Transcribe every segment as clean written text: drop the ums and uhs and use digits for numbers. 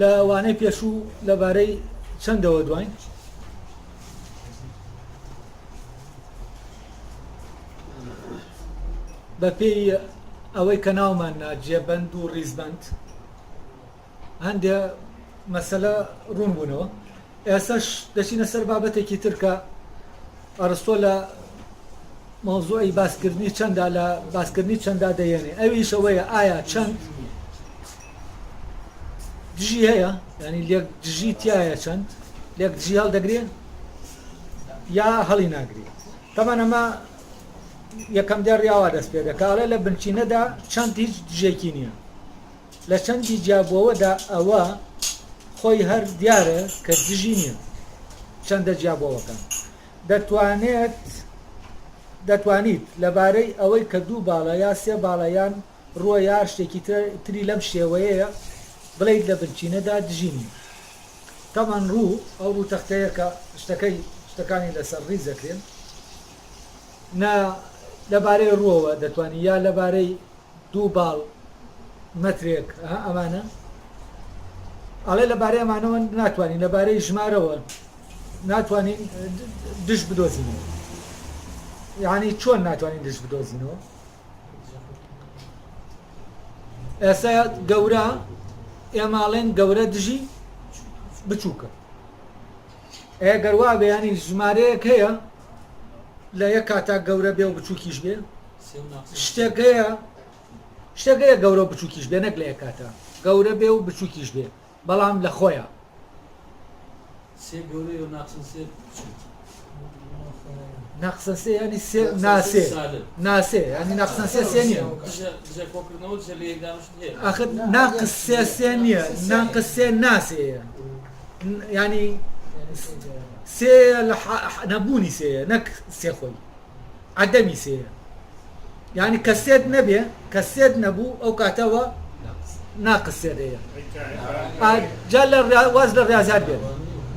لە وانەی پێشوو لەبارەی چەندەوە دوین بە پێی ئەوەی کە ناومان جێبەند و ڕیزبەند هەندێ مەسەلە ڕوون بوونەوە. ئێساش دەچینە سەر بابەتێکی ترکە ئەرسطۆ لە مۆزوعی باسکردنی چەندا لە باسکردنی چەندا دەیێنێ. ئەویش ئەوەیە ئایا چەند دژی هەیە، ینی لێک دژی تایە چەند لێک دژی هەڵدەگرێ یا هەڵی ناگری. تەمان ئەمە یەکەم دەڕیاوە دەست پێ دەکاڵێ لە بنچینەدا چەند هیچ دژێکی نییە. لە چەندی جیابەوەدا ئەوە خۆی هەر دیارە کە دژی نییە چەندە جیابەوەکان. دەتوانیت لەبارەی ئەوەی کە دوو باڵە یا سێ باڵەیان ڕۆ یا شتێکی تری لەم شێوەیەیە بڵیت لە بنچینەدا دژی نییە. تەمان ڕوو ئەو ڕوو تەختەیە کە شتەکانی لەسەر ڕیز دەکرێن لەبارەی ڕۆوە دەتوانانی یا لەبارەی دوو باڵ مەترێک ئەمانە ئەڵێ لەبارەی ئەمانەوە ناتوانین لەبارەی ژمارەوە ناتوانین دش بدۆزینەوە. یعنی چۆن ناتوانین دش بدۆزینەوە؟ ئێستا گەورە ئێماڵێن گەورە دژی بچووکە. ئەگەر وا بێ ینی ژمارەیەک هەیە لە یەک کاتا گەورە بێ و بچووکیش بێ شتێک هەیە گەورە و بچووکیش بێ نەک لە یەک کاتا گەورە بێ و بچووکیش بێ بەڵام لە خۆیە ناقسە سێ ینی ناسێ ینی ناقسە سێ نییە. ئاخر ناقس سێ نییە، ناقس سێ ناسێیە، ینی سێ نەبوونی سێیە نەک سێ خۆی عەدەمی سێیە. ینی کە سێت نەبێ کە سێت نەبوو ئەو کاتەوە ناقس سێدەیە. جا لە واز لە ڕاضیات بێت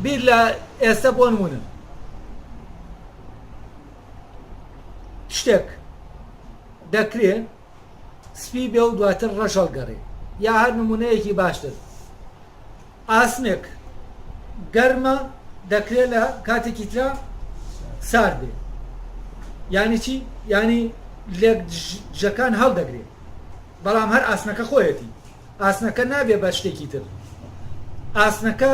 بیر لە ئێستا بۆ نمونە شتێک دەکرێت سپی بێ و دواتر ڕەش هەڵگەڕێ یا هەر نمونەیەکی باشتر ئاسنێک گەرمە دەکرێت لە کاتێکی ترا سارد بێ. یعنی چی؟ یعنی لێک دژەکان هەڵدەگرێت بەڵام هەر ئاسنەکە خۆیەتی. ئاسنەکە نابێ بە شتێکی تر. ئاسنەکە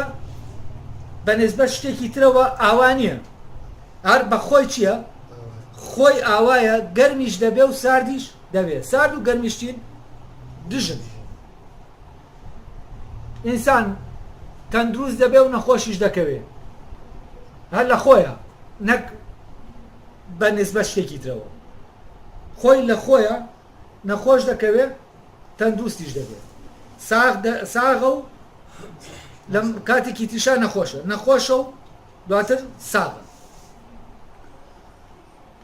بەنسبەت شتێکی ترەوە ئاوا نییە. هەر بە خۆی چییە؟ خۆی ئاوایە گەرمیش دەبێ و ساردیش دەبێ. سارد و گەرمیشتین دژن. ئینسان تەندروست دەبێ و نەخۆشیش دەکەوێ هەر لە خۆیە نەک بەنسبەت شتێکی ترەوە. خۆی لە خۆیە نەخۆش دەکەوێ تەندروستیش دەبێ. ساغە و لە کاتێکی تیشا نەخۆشە و دواتر ساغە.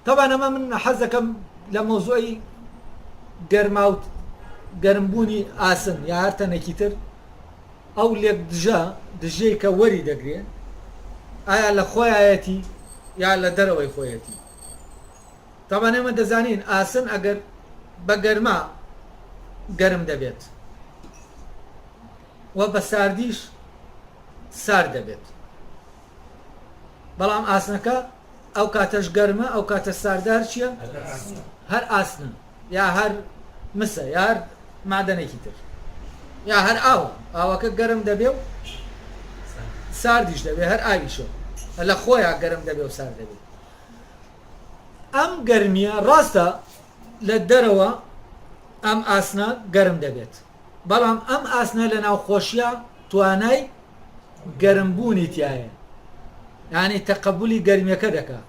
طبعا ئەمە من حەز دەکەم لە مۆزوعی گەرماوت گەرمبوونی ئاسن یا هەر تەنێکی تر ئەو لێک دژەی کە وەری دەگرێت ئایا لە خۆیەتی یا لە دەرەوەی خۆیەتی. طبعا ئێمە دەزانین ئاسن ئەگەر بە گەرما گەرم دەبێت و بە ساردیش سارد دەبێت. بەڵام ئاسنەکە ئەو کاتەش گەرمە ئەو کاتە ساردار چییە؟ هەر ئاسنە یا هەر مسە یا هەر مادەنێکی تر یا هەر ئاوەکە گەرم دەبێ و ساردیش دەبێ هەر ئاویشە لە خۆیان گەرم دەبێ و سارد دەبێت. ئەم گەرمیە ڕاستە لە دەرەوە ئەم ئاسنە گەرم دەبێت بەڵام ئەم ئاسنە لە ناوخۆشیە توانای گەرمبوونی تایە یعنی تەقەبولی گەرمیەکە دەکات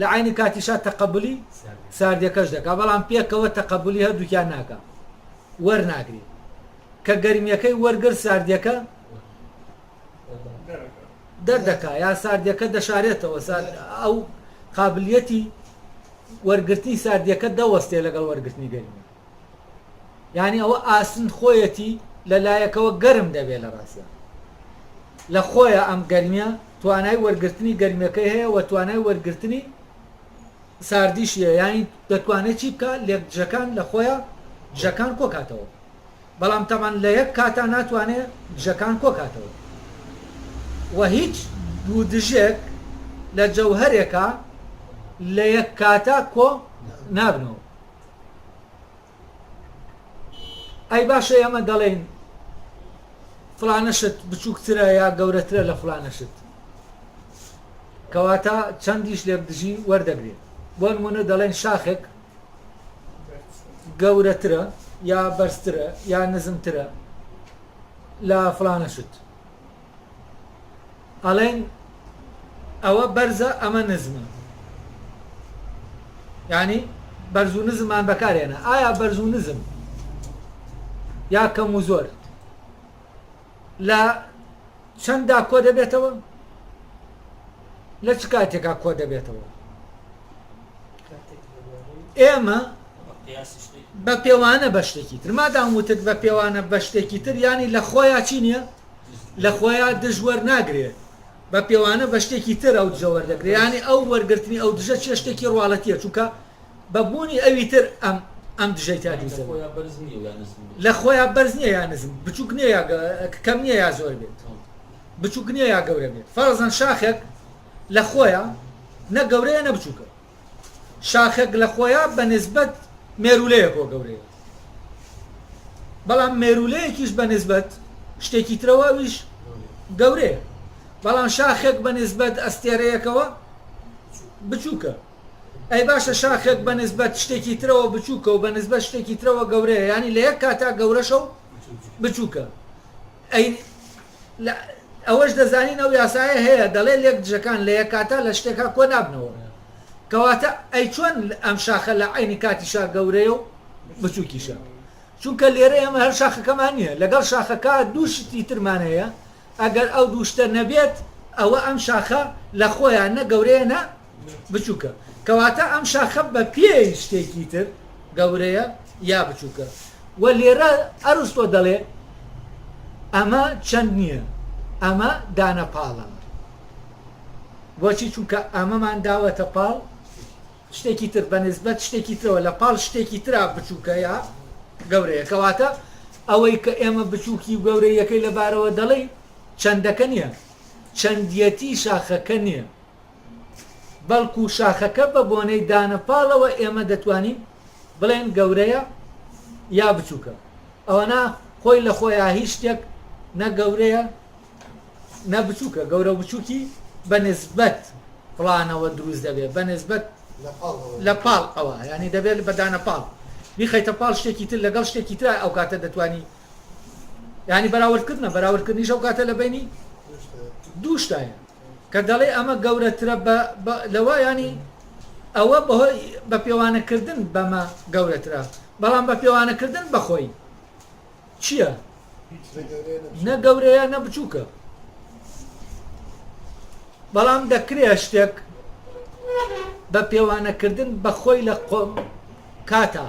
لە عینی کاتیشا تەقەبولی ساردیەکەش دەکات بەڵام پێکەوە تەقەبولی هەردووکیان ناکات وەرناگری کە گەرمیەکەی وەرگر ساردیەکە دەردەکات یا ساردیەکە دەشارێتەوە ئەو قابلیەتی وەرگرتنی ساردیەکە دەوەستێ لەگەڵ وەرگرتنی گەرمی. یعنی ئەوە ئاسن خۆیەتی لەلایەکەوە گەرم دەبێت لە ڕاستە لە خۆیە ئەم گەرمیە توانای وەرگرتنی گەرمیەکەی هەیە و توانای وەرگرتنی ساردیشیە. یعنی دەتوانێت چی بکات لێک دژەکان لە خۆیە دژەکان کۆکاتەوە بەڵام تەمان لە یەک کاتا ناتوانێت دژەکان کۆکاتەوە و هیچ دوو دژێک لە جەوهەرێکە لە یەک کاتا کۆ نابنەوە. ئەی باشە ئێمە دەڵێن فڵانەشت بچووکترە یا گەورەترە لە فڵانەشت کەواتە چەندیش لێک دژی وەردەگرێت. بۆ نمونە دەڵێن شاخێک گەورەترە یا بەرزترە یا نزمترە لە فڵانەشت، ئەڵێن ئەوە بەرزە ئەمە نزمە، یعنی بەرز و نزممان بەکارێنە. ئایا بەرز و نزم یا کەم و زۆر لە چەنددا کۆ دەبێتەوە؟ لە چ کاتێکا کۆ دەبێتەوە؟ ئێمە بە پێوانە بە شتێکی تر مادام وتت بە پێوانە بە شتێکی تر ینی لە خۆیان چی نییە؟ لە خۆیان دژوەر ناگرێت، بە پێوانە بە شتێکی تر ئەو دژە وەردەگرێت، ینی ئەو وەرگرتنی ئەو دژە چێ شتێکی ڕواڵەتیە چونکە بەبوونی ئەوی تر ئەم دژەی تادیزە لە خۆیان بەرز نییە یا نزم، بچووک نییە کەم نییە یا زۆر بێت، بچووک نییە یا گەورە بێت. فەرزەن شاخێک لە خۆیان نە گەورەیە نە بچووکە، شاخێک لە خۆیان بە نسبەت مێرولەیەکۆ گەورەیە، بەڵام مێرولەیەکیش بە نسبەت شتێکی ترەوەویش گەورەیە، بەڵام شاخێک بە نسبەت ئەستێرەیەکەوە بچووکە. ئەی باشە شاخێک بە نسبەت شتێکی ترەوە بچووکە و بە نسبەت شتێکی ترەوە گەورەیە، ینی لە یەک کاتا گەورەشە و بچووکە. ئەوەش دەزانین ئەو یاسایە هەیە دەڵێ لێک دژەکان لە یەک کاتا لە شتێکا کۆ نابنەوە، کەواتە ئەی چۆن ئەم شاخە لە عینی کاتیشا گەورەیە و بچووکیشە؟ چونکە لێرە ئێمە هەر شاخەکەمان نییە، لەگەڵ شاخەکە دوو شتی ترمان هەیە، ئەگەر ئەو دووشتە نەبێت ئەوە ئەم شاخە لە خۆیان نە گەورەیە نە بچووکە، کەواتە ئەم شاخە بە پێی شتێکی تر گەورەیە یا بچووکە. و لێرە ئەرستۆ دەڵێ ئەمە چەند نییە، ئەمە دانە پاڵە. بۆچی؟ چونکە ئەمەمان داوەتە پاڵ شتێکی تر بە نسبەت شتێکی ترەوە لە پاڵ شتێکی ترا بچووکە یا گەورەیە، کەواتە ئەوەی کە ئێمە بچووکی و گەورەیەکەی لەبارەوە دەڵێ چەندەکە نییە، چەندیەتی شاخەکە نییە، بەڵکو شاخەکە بە بۆنەی دانەپاڵەوە ئێمە دەتوانین بڵێن گەورەیە یا بچووکە. ئەوەنا خۆی لە خۆیان هیچ شتێک نە گەورەیە نە بچووکە، گەورە و بچووکی بە نسبەت فڵانەوە دروست دەبێت، بە نسبەت لە پاڵ ئەوە، ینی دەبێت بە دانەپاڵ بیخەیتە پاڵ شتێکی تر لەگەڵ شتێکی تر ئەو کاتە دەتوانی، ینی بەراوردکردنە بەراوردکردنیش ئەو کاتە لە بینی دوو شتایە کە دەڵێ ئەمە گەورەترە لەوە، ینی ئەوە بەهۆی بە پێوانەکردن بەمە گەورەترە، بەڵام بە پێوانەکردن بەخۆی چییە؟ نە گەورەیە نە بچووکە. بەڵام دەکرێت شتێک بە پێوانەکردن بەخۆی لە کاتە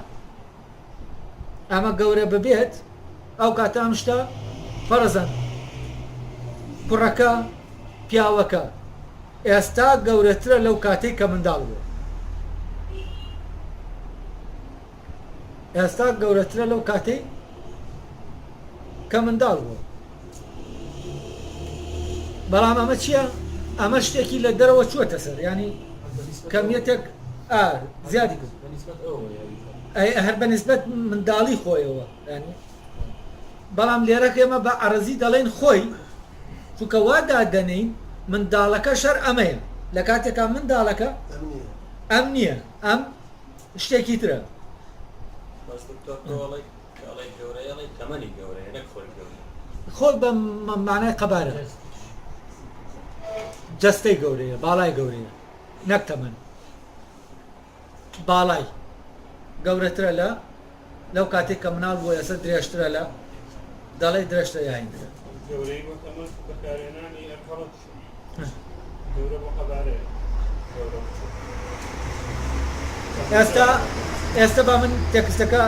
ئەمە گەورە ببێت، ئەو کاتە ئەم شتە فەرزەن کوڕەکە پیاوەکە ئێستا گەورەترە لەو کاتەی کە منداڵ بوو، ئێستا گەورەترە لەو کاتەی کە منداڵ بوو، بەڵام ئەمە چییە؟ ئەمە شتێکی لە دەرەوە چووەتە سەر، ینی کەمیەتێک زیادی کرد هەر بە نسبەت منداڵی خۆیەوە، ینی بەڵام لێرەکە ئێمە بە عەرەزی دەڵێن خۆی، چونکە وا دادەنین منداڵەکە شەر ئەمەیە، لە کاتێکا منداڵەکە ئەم نییە، ئەم شتێکی ترە. خۆی بە مانای قەبارە جەستەی گەورەیە، باڵای گەورەیە، نەک تەمەن، باڵای گەورەترە لەو کاتێک کە مناڵ بووە، ئێستا درێژترە لە دەڵێ درێژتە یاینترە. ئێستا با من تێکستەکە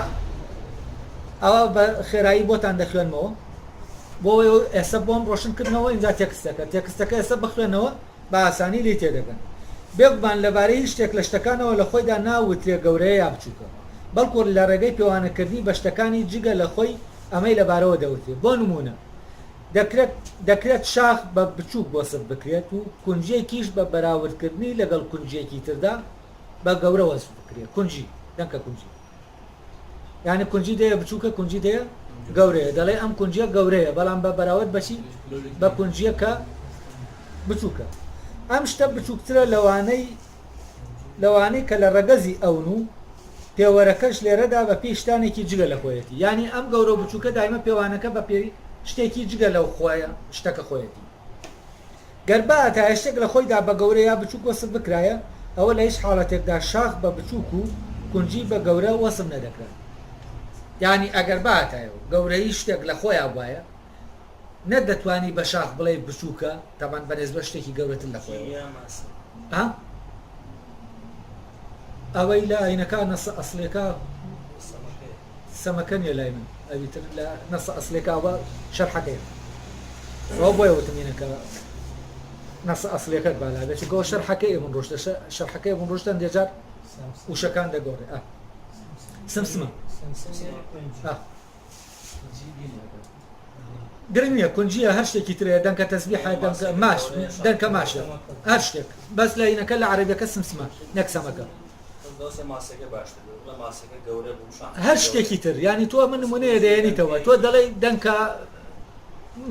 ئەوە بە خێرایی بۆتان دەخوێنمەوە، بۆ ئێستا بۆم ڕۆشنکردنەوە ئینجا تێکستەکە ئێستا بخوێنەوە بە ئاسانی لی تێدەگەن. بێگومان لەبارەی شتێک لە شتەکانەوە لە خۆیدا ناوترێ گەورەیە یا بچووکە، بەڵکو لە ڕێگەی پێوانەکردنی بە شتەکانی جگە لە خۆی ئەمەی لەبارەوە دەوتێ بۆ نمونە دەکرێت شاخ بە بچووک وەسف بکرێت و کونجێکیش بە بەراوردکردنی لەگەڵ کونجێکی تردا بە گەورە وەسف بکرێت کونجی دەنکە کونجی یعنی کونجی دەیە بچووکە کونجی دەیە گەورەیە دەڵێ ئەم کونجە گەورەیە بەڵام بە بەراورد بەچی بە کونجیە کە بچووکە ئەم شتە بچووکترە لەوانەی کە لە ڕەگەزی ئەون و پێوەرەکەش لێرەدا بە پێی شتانێکی جگە لە خۆیەتی یعنی ئەم گەورە و بچووکە دایمە پێوانەکە بە پێی شتێکی جگە لەو خۆیە شتەکە خۆیەتی گەربا تا شتێک لە خۆیدا بە گەورە یا بچووک وەسف بکرایە ئەوە لە هیچ حاڵەتێکدا شاخ بە بچووک و کونجی بە گەورە وەسف نەدەکرێت یعنی ئەگەر باتایە گەورەی شتێک لە خۆیان وایە نەدەتوانی بە شاخ بڵێ بچووکە تامان بەنێزبە شتێکی گەورەتر لە خۆی ئەوەی لە ئاینەکە نەسە ئەسلێکە سەمەکە نیە لای من ئەویتر لە نەسە ئەسلێکاوە شەرحەکەیە ئەوە بۆیە وتمینەکە نەسە ئەسلێکەت بالا دەچێت گۆ شەرحەکەی من ڕۆشتە شەرحەکەی من ڕۆشتن دێجار وشەکان دەگۆڕێ سمسمە گرنگ نییە کونجیە هەر شتێکی ترێ دەنکە تەسبیحە ماش دەنکە ماشە هەر شتێک بەس لە ئینەکە لە عەرەبیەکە سمسمە نەک سەمەکە هەر شتێکی تر ینی تۆ من نمونەیە دەێنیتەوە تۆ دەڵێ دەنکە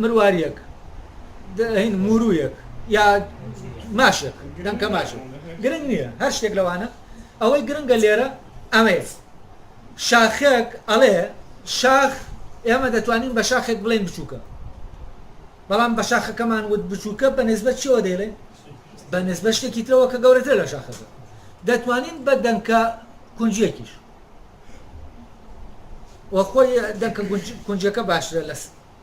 مرواریەک هین مورویەک یا ماشێک دەنکە ماشێک گرنگ نییە هەر شتێک لەوانە ئەوەی گرنگە لێرە ئەمەیە شاخێک ئەڵێ شاخ ئێمە دەتوانین بە شاخێک بڵێن بچووکە بەڵام بە شاخەکەمان وت بچووکە بە نسبەت چیەوە دەیڵێ بە نسبەت شتێکی ترەوە کە گەورەتر لە شاخەکە دەتوانین بە دەنکە کونجێکیش وە خۆی دەنکە کونجەکە باشترە لە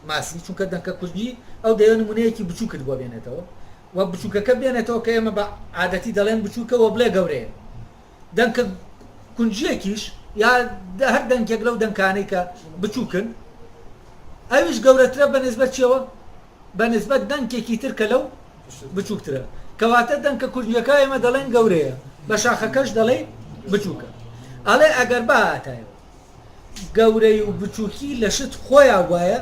ماسی چونکە دەنکە کونجی ئەو دەیە نمونەیەکی بچووکت بۆ بێنێتەوە و بچووکەکە بێنێتەوە کە ئێمە بە عادەتی دەڵێن بچووکەوە بڵێ گەورەیە دەنکە کونجێکیش یا هەر دەنکێک لەو دەنکانەی کە بچووکن ئەویش گەورەترە بە نسبەت چیەوە بە نسبەت دەنکێکی تر کە لەو بچووکترە کەواتە دەنکە کونجەکە ئێمە دەڵێن گەورەیە بە شاخەکەش دەڵێ بچووکە ئەڵێ ئەگەر باتایە گەورەی و بچووکی لە شت خۆیان وایە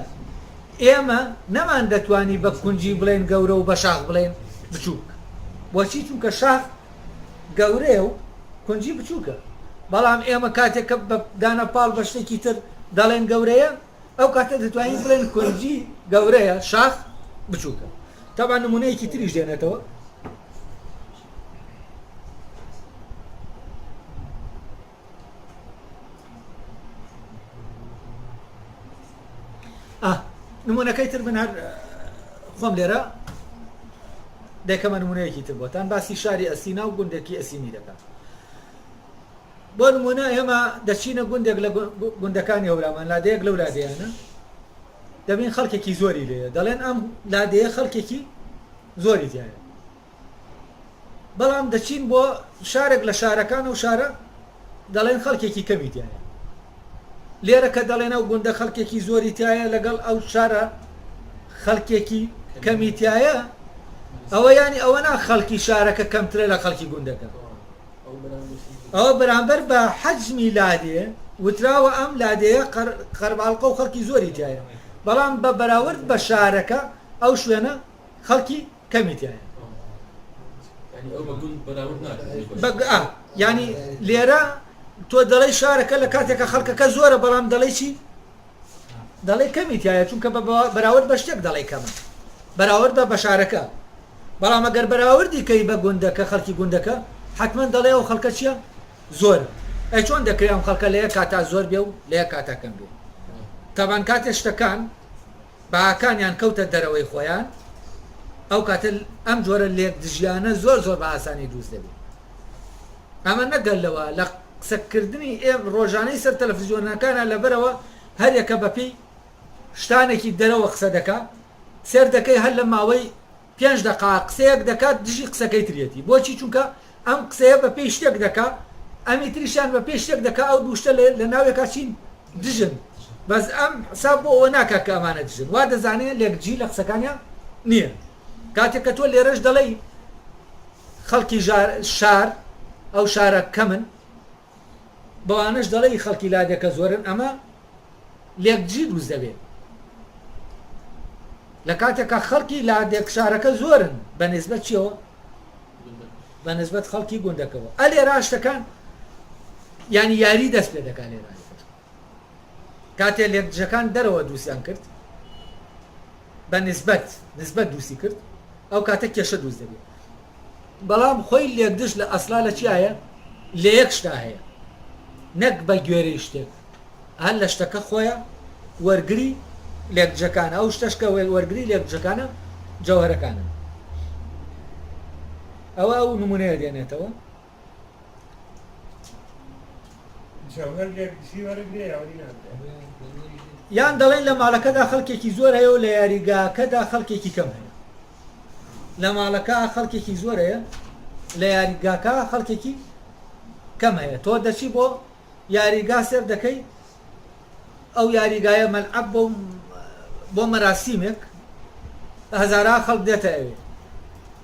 ئێمە نەمان دەتوانی بە کونجی بڵێن گەورە و بە شاخ بڵێن بچووک بۆچی چونکە شاخ گەورەیە و کونجی بچووکە بەڵام ئێمە کاتێککە بە دانە پاڵ بە شتێکی تر دەڵێن گەورەیە ئەو کاتە دەتوانین بڵێن کونجی گەورەیە شاخ بچووکە تەبان نمونەیەکی تریش دێنێتەوە نمونەکەی تر من هەر خۆم لێرە دەکەمە نمونەیەکی تر بۆتان باسی شاری ئەسینا و گوندێکی ئەسینی دەکەم بۆ نمونە ئێمە دەچینە گوندێک لە گوندەکانی هەورامان لادەیەک لەو لادەیانە دەبین خەڵکێکی زۆری لێیە دەڵێن ئەم لادەیە خەڵکێکی زۆری تایە بەڵام دەچین بۆ شارێک لە شارەکان و شارە دەڵێن خەڵکێکی کەمی تایە لێرە کە دەڵێنە و گوندە خەڵکێکی زۆری تایە لەگەڵ ئەو شارە خەڵکێکی کەمی تایە ئەوە ینی ئەوە نا خەڵکی شارەکە کەمترە لە خەڵکی گوندەکە ئەوە بەرامبەر بە حەجمی لادێ وتراوە ئەم لادەیە قەرباڵقە و خەڵکی زۆری تایە بەڵام بە بەراورد بە شارەکە ئەو شوێنە خەڵکی کەمی تایە ینی لێرە تۆ دەڵێ شارەکە لە کاتێکە خەڵکەکە زۆرە بەڵام دەڵێ چی دەڵێ کەمی تایە چونکە بەراورد بە شتێک دەڵێ کەمە بەراورد بە شارەکە بەڵام ئەگەر بەراوردی کەی بە گوندەکە خەڵکی گوندەکە حتمما دەڵێ ئەو خەڵکە چییە زۆر ئەی چۆن دەکرێت ئەم خەڵکە لە یەک کاتا زۆر بێ و لە یەک کاتا کەم بێ تاوان کاتێ شتەکان باکانیان کەوتە دەرەوەی خۆیان ئەو کاتە ئەم جۆرە لێک دژیانە زۆر زۆر بە ئاسانی دروست دەبێت ئەمە نەگەلەوە لە قسەکردنی ئێم ڕۆژانەی سەر تەلەڤیزیۆنەکانە لەبەرەوە هەر یەکە بەپێی شتانێکی دەرەوە قسە دەکا سێر دەکەی هەر لە ماوەی 5 دقا قسەیەک دەکات دژی قسەکەی ترێتی بۆچی چونکە ئەم قسەیە بە پێی شتێک دەکا ئەمی تریشیان بە پێی شتێک دەکا ئەو دووشتە لە ناوێکا چین دژن بەس ئەم حساب بۆ ئەوە ناکە کە ئەمانە دژن وا دەزانێت لێکجی لە قسەکانیان نییە کاتێک کە تۆ لێرەش دەڵێی خەڵکی شار ئەو شارە کەمن بەوانش دەڵێی خەڵکی لادێکە زۆرن ئەمە لێکجی دروست دەبێت لە کاتێکە خەڵکی لا دێکشارەکە زۆرن بە نسبەت چیەوە بە نسبەت خەڵکی گوندەکەەوە ئەلێ ڕاشتەکان ینی یاری دەست پێ دەکات لێرا کاتێ لێکجەکان دەرەوە دووسیان کرد بە نسبەت دووسی کرد ئەو کاتە کێشە دروست دەبێت بەڵام خۆی لێکدش لە ئەسلا لە چیایە لە یەک شتا هەیە نەک بە گوێرەی شتێک هەر لە شتەکە خۆیە وەرگری لێکجەکانە ئەو شتەشکە وەرگری لێکجەکانە جەوهرەکانە ئەوە ئەو نمونەیە دێنێتەوە یان دەڵێن لە ماڵەکەدا خەڵکێکی زۆر هەیە و لە یاریگاکەدا خەڵکێکی کەم هەیە لە ماڵەکە خەڵکێکی زۆر هەیە لە یاریگاکە خەڵکێکی کەم هەیە تۆ دەچی بۆ یاریگا سێر دەکەی ئەو یاریگایە مەلعەب بۆ مەراسیمێک هەزاران خەڵک دێتە ئەوێ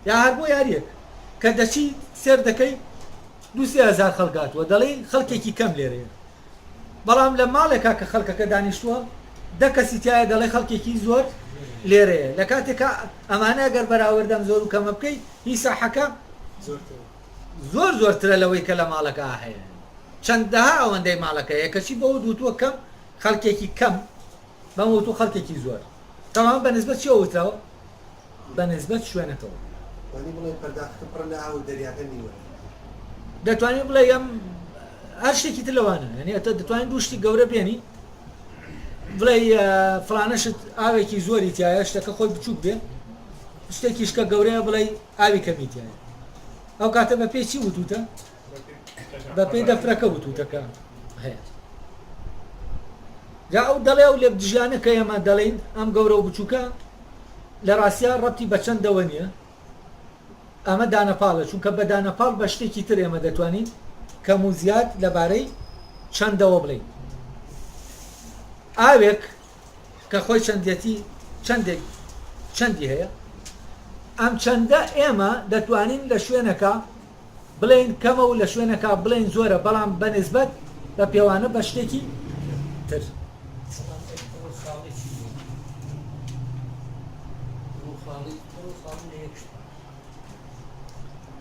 یا هەر بۆ یاریەک کە دەچی سێر دەکەی 2,000 خەڵکاتوە دەڵێ خەڵکێکی کەم لێرەیە بەڵام لە ماڵێکا کە خەڵکەکە دانیشتووە دە کەسی تایە دەڵێ خەڵکێکی زۆر لێرەیە لە کاتێکە ئەمانە گەر بەراوردەم زۆر و کەمە بکەیت هی ساحەکە زۆر زۆرترە لەوەی کە لە ماڵەکە هەیە چەندەها ئەوەندەی ماڵەکەیە کەچی بەوە دووتووە کەم خەڵکێکی کەم بەموتو خەڵکێکی زۆر تەمام بە نسبەت چی وتراوە بە نسبەت شوێنەکەەوە دەتوانین بڵێ ئەم هەر شتێکی تر لەوانە یعنی ئەتە دەتوانین دوو شتی گەورە بێنی بڵێ فڵانەشت ئاوێکی زۆری تایە شتەکە خۆی بچووک بێ شتێکی شکە گەورەیە بڵێ ئاوی کەمی تایە ئەو کاتە بە پێی چی وتوتە بە پێی دەفرەکە وتوتەکە هەیە جا ئەو دەڵێ ئەو لێ دژیانە کە ئێمە دەڵێن ئەم گەورە و بچووکە لە ڕاستیا ڕەبتی بە چەندەوە نییە ئەمە دانەپاڵە چونکە بە دانەپاڵ بە شتێکی تر ئێمە دەتوانین کەم و زیاد لەبارەی چەندەوە بڵێین ئاوێک کە خۆی چەندێتی چەندی هەیە ئەم چەندە ئێمە دەتوانین لە شوێنەکە بڵێن کەمە و لە شوێنەکە بڵێن زۆرە بەڵام بە نسبەت بە پێوانە بە شتێکی تر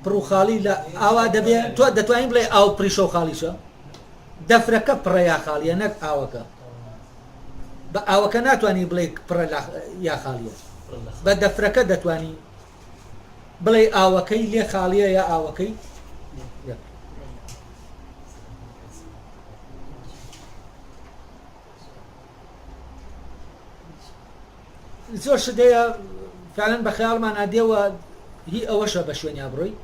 پڕوخاڵی لە ئاوا دەبێت تۆ دەتوانین بڵێ ئاو پریشە و خاڵیشە دەفرەکە پڕە یا خاڵیە نەک ئاوەکە بە ئاوەکە ناتوانانی بڵێ پڕە یا خاڵیە بە دەفرەکە دەتوانی بڵێ ئاوەکەی لێ خاڵیە یا ئاوەکەی زۆر شدەیە فعلەن بە خەیاڵمان ئادێوە هی ئەوەشە بە شوێنیا بڕۆی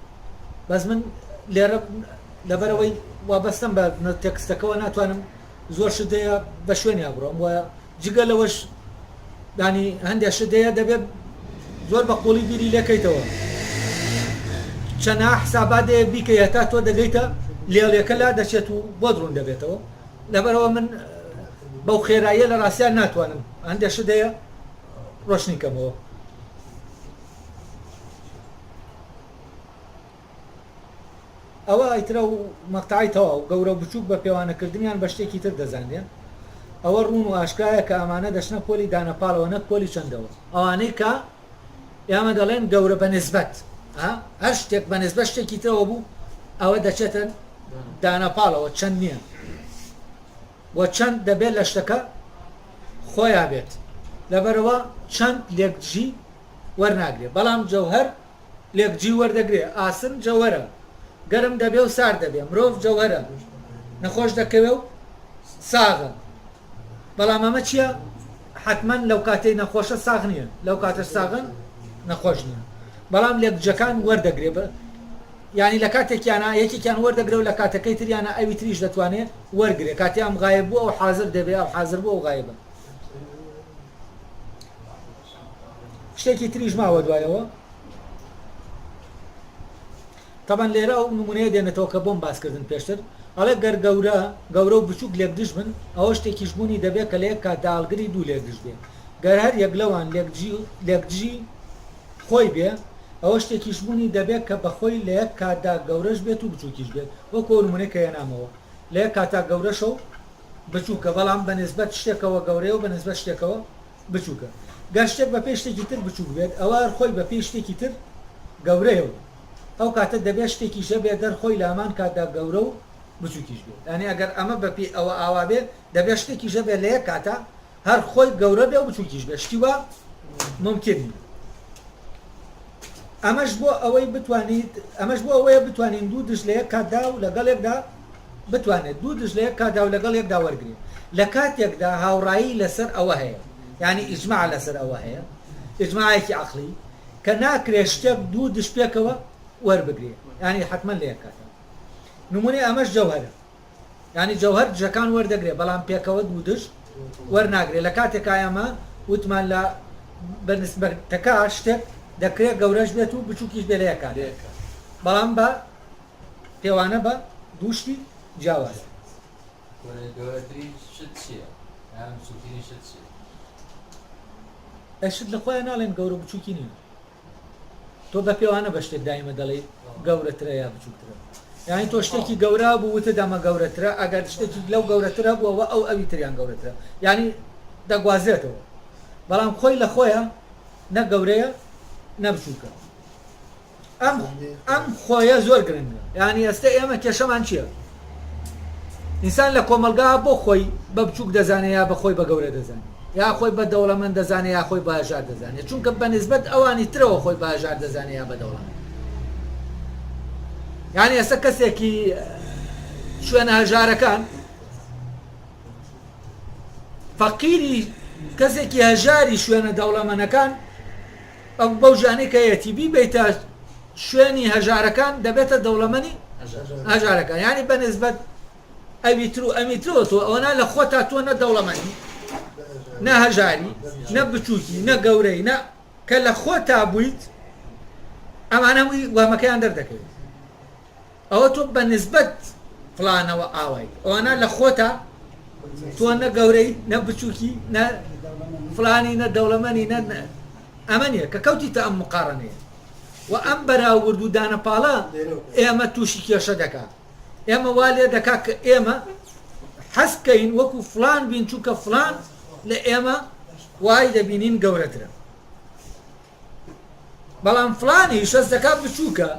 بەس من لێرە لەبەرەوەی وابەستم بە تێکستەکەەوە ناتوانم زۆر شدەیە بە شوێنیا بڕۆم وە جگە لەوەش دانی هەندێک شدەیە دەبێت زۆر بە قوڵی بیری لێکەیتەوە چەنا حسابادەیە بیکە تا تۆ دەگەیتە لێڵێکە لا دەچێت و بۆ دڕون دەبێتەوە لەبەرەوە من بەو خێراییە لە ڕاستیان ناتوانم هەندێک شدەیە ڕۆشنی کەمەوە ئەوە ئەیترە و مەقتعیتەوە و گەورە بچووک بە پێوانەکردنیان بە شتێکی تر دەزانێن ئەوە ڕوون و ئاشکایە کە ئەمانە دەشنە پۆلی دانەپاڵەوە نەک پۆلی چەندەوە ئەوانەی کە ئێمە دەڵێن گەورە بە نسبەت هەر شتێک بە نسبەت شتێکی ترەوە بوو ئەوە دەچێتە دانەپاڵەوە چەند نییە بۆ چەند دەبێت لە شتەکە خۆیان بێت لەبەرەوە چەند لێکجی وەرناگرێت بەڵام جەوهەر لێکجی وەردەگرێ ئاسن جەوهەرە گەرم دەبێ و سارد دەبێ مرۆڤ جەوهەرە نەخۆش دەکەوێ و ساغە بەڵام ئەمە چییە حتمما لەو کاتەی نەخۆشە ساغ نییە لەو کاتە ساغن نەخۆش نییە بەڵام لێکجەکان وەردەگرێ ینی لە کاتێکیانە یەکێکیان وەردەگرێ و لە کاتەکەی تریانە ئەوی تریش دەتوانێت وەرگێ کاتی ئەم غایب بووە و حازر دەبێ ئەو حازر بووە و غایبە شتێکی تریش ماوە دوایەوە تەبەن لێرە ئەو نمونەیە دێنێتەوە کە بۆم باسکردن پێشتر ئەڵێ گەر گەورە و بچووک لێکدژ بن ئەوە شتێکیش بوونی دەبێت کە لە یەک کاتدا ئاڵگری دوو لێکدژ بێ گەر هەر یەک لەوان لێکجی خۆی بێ ئەوە شتێکیش بوونی دەبێت کە بەخۆی لە یەک کاتدا گەورەش بێت و بچووکیش بێت وەکو نمونەی کە هێنامەوە لە یەک کاتا گەورەشە و بچووکە بەڵام بەنسبەت شتێکەوە گەورەیە و بەنسبەت شتێکەوە بچووکە گە شتێک بە پێی شتێکی تر بچووک بێت ئەوە خۆی بە پێی شتێکی تر گەورەیە ئەو کاتە دەبێت شتێکیشە بێت دەرخۆی لامان کاتدا گەورە و بچووکیش بێت ئەنی ئەگەر ئەمە بەپی ئەوە ئاوا بێت دەبێت شتێکیشە بێت لە یەک کاتە هەر خۆی گەورە بێ و بچووکیش بێت شتی وە ممکن ئەمەش بۆ ئەوەی بتوانیت ئەمەش بۆ ئەوەیە بتوانین دوو دژ لە یەک کاتدا و لەگەڵ یەکدا بتوانێت دوو دژ لە یەک کاتدا و لەگەڵ یەکدا وەرگێت لە کاتێکدا هاوڕایی لەسەر ئەوە هەیە یعنی ئیجماع لەسەر ئەوە هەیە ئیجماعێکی عەقلی کە ناکرێت شتێک دوو دژ پێکەوە وەربگرێت ینی حتمما لە یەک کاتە نمونەی ئەمەش جەوهەرە ینی جەوهەر دژەکان وەردەگرێت بەڵام پێکەوە دوو دژ وەرناگرێت لە کاتێکا ئەمە وتمان لە بەنسبەتەکە شتێک دەکرێت گەورەش بێت و بچووکیش بێت لە یەک کات بەڵام بە پێوانە بە دووشتی جیاواز ئەشت لە خۆیان ناڵێن گەورە بچووکی نیە تۆ بە پێوانە بە شتێک دایمە دەڵێ گەورەترە یا بچووکترە یعنی تۆ شتێکی گەورە بوو وتە دەمە گەورەترە ئەگەر شتێکی لەو گەورەترە بووەوە ئەو ئەوی تریان گەورەترە یعنی دەگوازرێتەوە بەڵام خۆی لە خۆیان نە گەورەیە نە بچووکە ئەم خۆیە زۆر گرنگە یعنی ئێستا ئێمە کێشەمان چییە ئینسان لە کۆمەلگا بۆ خۆی بە بچووک دەزانێت یا بە خۆی بە گەورە دەزانێت یا خۆی بە دەوڵەمەند دەزانێت یا خۆی بە هەژار دەزانێت چونکە بەنسبەت ئەوانی ترەوە خۆی بە هەژار دەزانێت یا بە دەوڵەمەند یعنی ئێستا کەسێکی شوێنە هەژارەکان فەقیری کەسێکی هەژاری شوێنە دەوڵەمەندەکان بەو ژانەی کە هەیەی بیبێتە شوێنی هەژارەکان دەبێتە دەوڵەمەندی هەژارەکان یعنی بەنسبەت ئەوی تر و ئەمی ترەوە تۆ ئەوە لە خۆتا تۆ نە دەوڵەمەندی نە هەژاری نە بچووکی نە گەورەی نە کە لە خۆتا بوویت ئەمانەوی وامەکەیان دەردەکەوێت ئەوە تۆ بەنسبەت فڵانەوە ئاوای ئەوانە لە خۆتا تۆ نە گەورەی نە بچووکی نە فڵانی نە دەوڵەمەندی نە ئەمە نیە کە کەوتیتە ئەم مقارنەیە و ئەم بەراورد و دانەپاڵە ئێمە تووشی کێشە دەکات ئێمە وا لێ دەکات کە ئێمە حەزکەین وەکو فڵان بین چونکە فڵان لە ئێمە وای دەبینین گەورەترە بەڵام فڵانی شەست دەکات بچووکە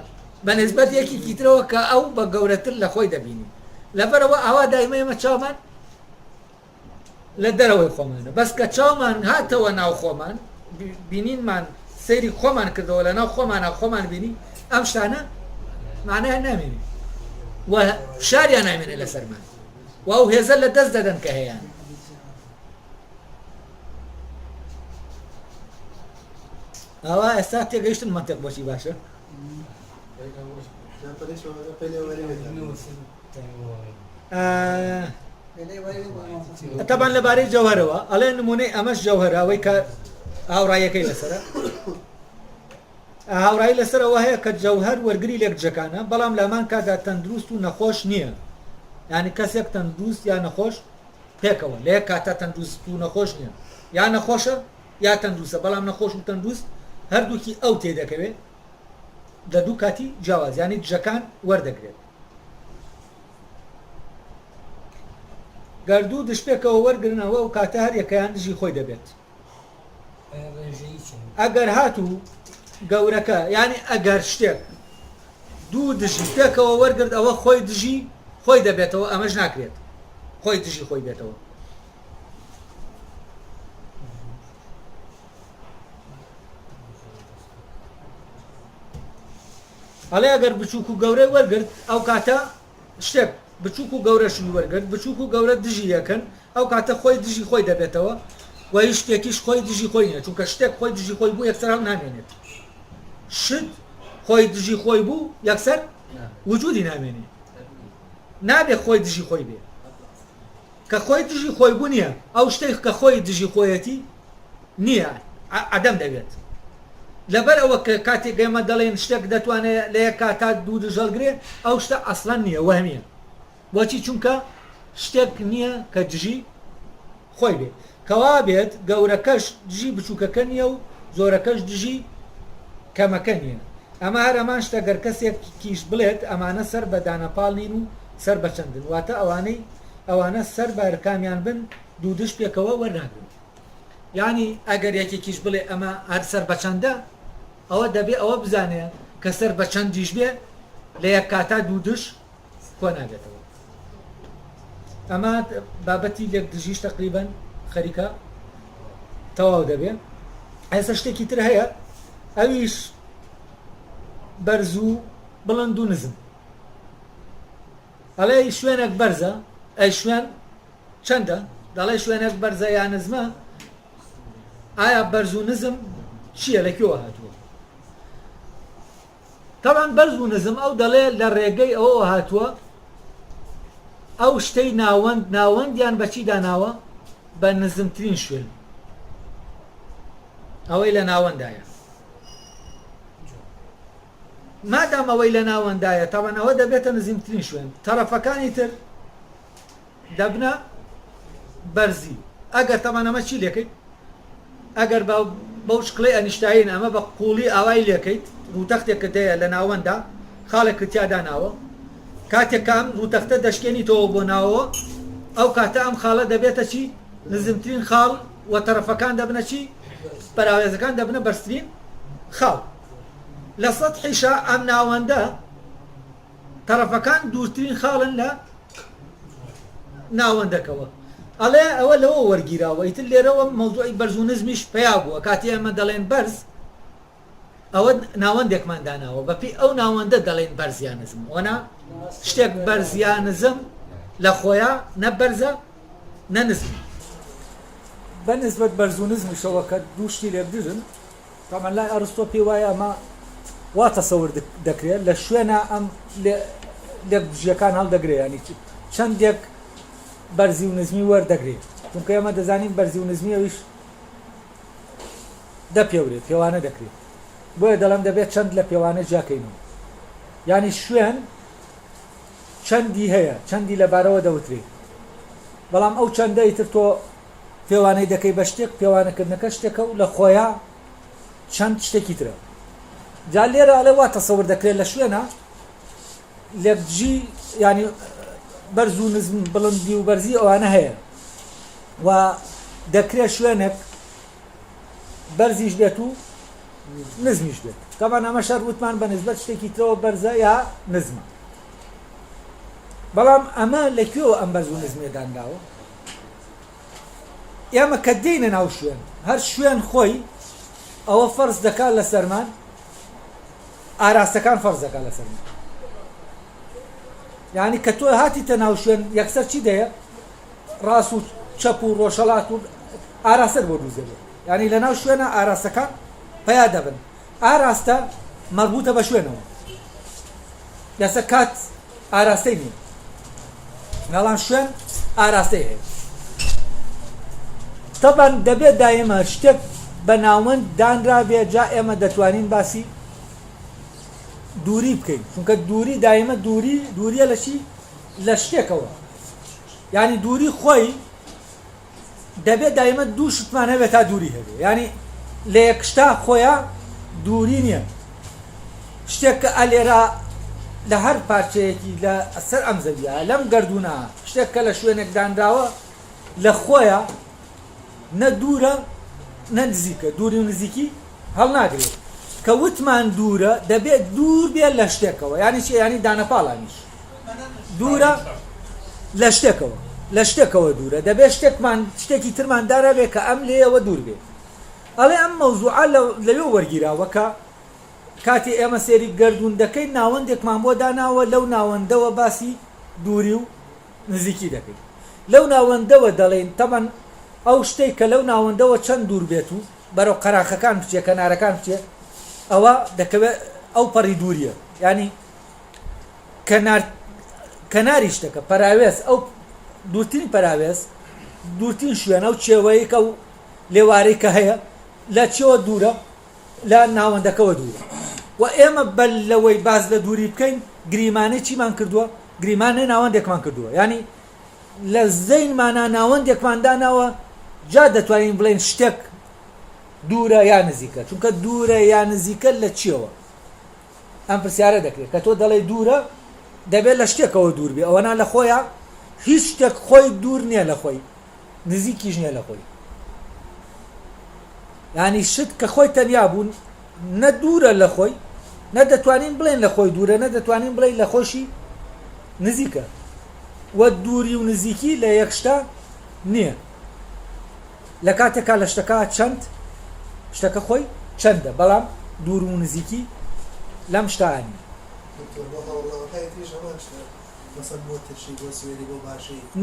بەنسبەت یەکێکی ترەوە کە ئەو بە گەورەتر لە خۆی دەبینی لەبەرەوە ئاوا دایمە ئێمە چاومان لە دەرەوەی خۆمانە بەس کە چاومان هاتەوە ناو خۆمان بینینمان سەیری خۆمان کردەوە لە ناو خۆمانە خۆمان بینی ئەم شتانە معنایان نامێنی و شاریان نامێنێ لەسەرمان و ئەو هێزە لە دەست دەدەن کە هەیەیان ئەوە ئێستا تێگەیشتن منتێق بۆچی باشە تەبان لەبارەی جەوهەرەوە ئەڵێ نمونەی ئەمەش جەوهەرە ئەوەی کە هاوڕایەکەی لەسەرە هاوڕایی لەسەرەوە هەیە کە جەوهەر وەرگری لێک جەکانە بەڵام لەمان کادا تەندروست و نەخۆش نییە یعنی کەسێک تەندروست یا نەخۆش پێکەوە لە یەک کاتە تەندروست و نەخۆش نییە یا نەخۆشە یا تەندروستە بەڵام نەخۆش و تەندروست هەردووکی ئەو تێدەکەوێت لە دوو کاتی جیاواز یعنی دژەکان وەردەگرێت گەردوو دشپێکەوە وەرگرنەوە و کاتە هەر یەکەیان دژی خۆی دەبێت ئەگەر هاتوو گەورەکە یعنی ئەگەر شتێک دوو دژی پێکەوە وەرگرت ئەوە خۆی دژی خۆی دەبێتەوە ئەمەش ناکرێت خۆی دژی خۆی بێتەوە ئەڵێ ئەگەر بچووک و گەورەی وەرگرت ئەو کاتە شتێک بچووک و گەورەشی وەرگرت بچووک و گەورە دژی یەکەن ئەو کاتە خۆی دژی خۆی دەبێتەوە و هیچ شتێکیش خۆی دژی خۆی نیە چونکە شتێک خۆی دژی خۆی بوو یەکسەر هەڵ نامێنێت شت خۆی دژی خۆی بوو یەکسەر وجودی نامێنێت نابێت خۆی دژی خۆی بێ کە خۆی دژی خۆی بوو نییە ئەو شتێک کە خۆی دژی خۆیەتی نییە عەدەم دەبێت لەبەر ئەوە کە کاتێک ئێمە دەڵێن شتێک دەتوانێت لە یەک کاتا دوو دژەڵگرێ ئەو شتە ئەسڵەن نییە وەهمیە بۆچی چونکە شتێک نییە کە دژی خۆی بێت کەوا بێت گەورەکەش دژی بچووکەکە نییە و زۆرەکەش دژی کەمەکە نییە ئەمە هەر ئەمان شتە گەر کەسێکیش بڵێت ئەمانە سەر بە دانەپاڵ نین و سەر بە چەندن واتە ئەوانەی ئەوانە سەر بارەکامیان بن دوو دش پێکەوە وەرناگرن. یعنی ئەگەر یەکێکیش بڵێ ئەمە هەر سەر بەچەندە ئەوە دەبێ ئەوە بزانێ کە سەر بەچەندیش بێ لە یەک کاتا دوو دش کۆ ناگێتەوە. ئەمە بابەتی لێک دژیش تقریبان خەریکە تەواو دەبێ. ئێستا شتێکی تر هەیە ئەویش بەرز و بڵند و نزم. ئەڵێ شوێنێک بەرزە ئەی شوێن چەندە؟ دەڵێ شوێنێک بەرزە یان نزمە. ئایا بەرز و نزم چییە لەکوێوە هاتووە؟ تەبان بەرز و نزم ئەو دەڵێ لە ڕێگەی ئەوەوە هاتووە ئەو شتەی ناوەندیان بەچی داناوە بە نزمترین شوێن ئەوەی لە ناوەندایە. مادام ئەوەی لە ناوەندایە تەبان ئەوە دەبێتە نزمترین شوێن. تەرەفەکانی تر دەبنە بەرزی. ئەگەر تەبان ئەمە چی لێکەیت؟ ئەگەر بەو شکڵی ئەنیشتاین ئەمە بە قوڵی ئاوای لێکەیت ڕووتەختێکت هەیە لە ناوەندا خاڵێکت تیادا ناوە کاتێک کە ئەم ڕووتەختە دەشکێنیتەوە بۆ ناوەوە ئەو کاتە ئەم خاڵە دەبێتە چی؟ نزمترین خاڵ و تەرەفەکان دەبنە چی؟ پەراوێزەکان دەبنە بەرزترین خاڵ. لە سەتحیشە ئەم ناوەندە تەرەفەکان دوورترین خاڵن لە ناوەندەکەوە. ئەڵێ ئەوە لەوە وەرگیراوە. ئیتر لێرەوە مەوزوعی بەرز و نزمیش پیا بووە. کاتی ئەمە دەڵێن بەرز ئەوە ناوەندێکمان داناوە بەپی ئەو ناوەندە دەڵێن بەرزیان نزم. وەنا شتێک بەرزیان نزم لە خۆیان نە بەرزە نە نزم. بەنسبەت بەرز و نزمیشەوە کە دوو شتی لێ بدرن تەمان لای ئەرستۆ پێی وایە ئەمە وا تەسەور دەکرێت لە شوێنە ئەم لێک بژیەکان هەڵدەگرێت. ینی چەندێک بەرزی و نزمی وەردەگرێت. چونکە ئێمە دەزانین بەرزی و نزمی ئەویش دەپێورێت پێوانە دەکرێت. بۆیە دەڵم دەبێت چەند لە پێوانە جاکەینەوە. ینی شوێن چەندی هەیە چەندی لەبارەوە دەوترێت. بەڵام ئەو چەندەی تر تۆ پێوانەی دەکەی بە شتێک پێوانەکردنەکە شتێکە و لە خۆیان چەند شتێکی ترە. جا لێرە ئەڵێ وا تەسەور دەکرێت لە شوێنە لێکجی ینی بەرز و نزم بڵندی و بەرزی ئەوانە هەیە و دەکرێت شوێنێک بەرزیش بێت و نزمیش بێت. تەمان ئەمە شەر وتمان بە نسبەت شتێکی ترەوە بەرزە یا نزمە. بەڵام ئەمە لەکوێوە ئەم بەرز و نزمێ دانراوە؟ ئێمە کە دێنە ناو شوێن هەر شوێن خۆی ئەوە فەرز دەکات لە سەرمان ئاراستەکان فەرز دەکات لە سەرمان. یعنی کە تۆ هاتیتە ناو شوێن یەکسەر چی دەیە؟ ڕاست و چەپ و ڕۆژهەڵات و ئاراستە بۆ دروست دەبێت. یعنی لە ناو شوێنە ئاراستەکان پیا دەبن. ئاراستە مەربوطە بە شوێنەوە. لەسەر کات ئاراستەی نییە. بەڵام شوێن ئاراستەی هەیە. تەبەن دەبێت دائیمە شتێک بە ناوەند دانرا بێ جا ئێمە دەتوانین باسی دووری بکەین. چونکە دووری دائیمە دووریە لە چی؟ لە شتێکەوە. یعنی دووری خۆی دەبێت دائیمە دوو شتمان هەبێت تا دووری هەبێت. یعنی لە یەک شتا خۆیان دووری نییە. شتێک کە ئەلێرا لە هەر پارچەیەکی لە سەر ئەم زەویە لەم گەردوونە شتێک کە لە شوێنێک دانراوە لە خۆیە نە دوورە نە نزیکە. دووری و نزیکی هەڵ ناگرێت. کە وتمان دوورە دەبێت دوور بێت لە شتێکەوە. یعنی چی؟ یعنی دانەپاڵانیش دوورە لە شتێکەوە. لە شتێکەوە دوورە دەبێت شتێکی ترمان دارە بێت کە ئەم لێەوە دوور بێت. ئەڵێ ئەم مەوزوعە لەوێ وەرگیراوە کە کاتی ئێمە سێری گەردوون دەکەین ناوەندێکمان بۆ داناوە لەو ناوەندەوە باسی دووری و نزیکی دەکەین. لەو ناوەندەوە دەڵێن تەمان ئەو شتێک کە لەو ناوەندەوە چەند دوور بێت و بەرەو قەراخەکان بچێ کەنارەکان بچێ ئەوە دەکەوێت ئەو پەڕی دووریە. ینی کەناری شتەکە پەراوێز ئەو دوورترین پەراوێز دوورترین شوێنە و چێوەیەکە و لێوارەی کە هەیە لە چێوە دوورە لە ناوەندەکەەوە دوورە. و ئێمە بەل لەوەی باز لە دووری بکەین گریمانەی چیمان کردووە؟ گریمانەی ناوەندێکمان کردووە. ینی لە زەینمانە ناوەندێکمان داناوە جا دەتوانین بڵێن شتێک دوورە یا نزیکە. چونکە دوورە یا نزیکە لە چیەوە؟ ئەم پرسیارە دەکرێت کە تۆ دەڵێ دوورە دەبێت لە شتێکەوە دوور بێ. ئەوەنا لە خۆیان هیچ شتێک خۆی دوور نییە لە خۆی نزیکیش نییە لە خۆی یعنی شت کە خۆی تەنیا بوون نە دوورە لە خۆی نە دەتوانین بڵێن لە خۆی دوورە نە دەتوانین بڵێن لە خۆشی نزیکە وە دووری و نزیکی لە یەک شتە نییە لە کاتێکا لە شتەکە چەند شتەکە خۆی چەندە بەڵام دوور و نزیکی لەم شتانی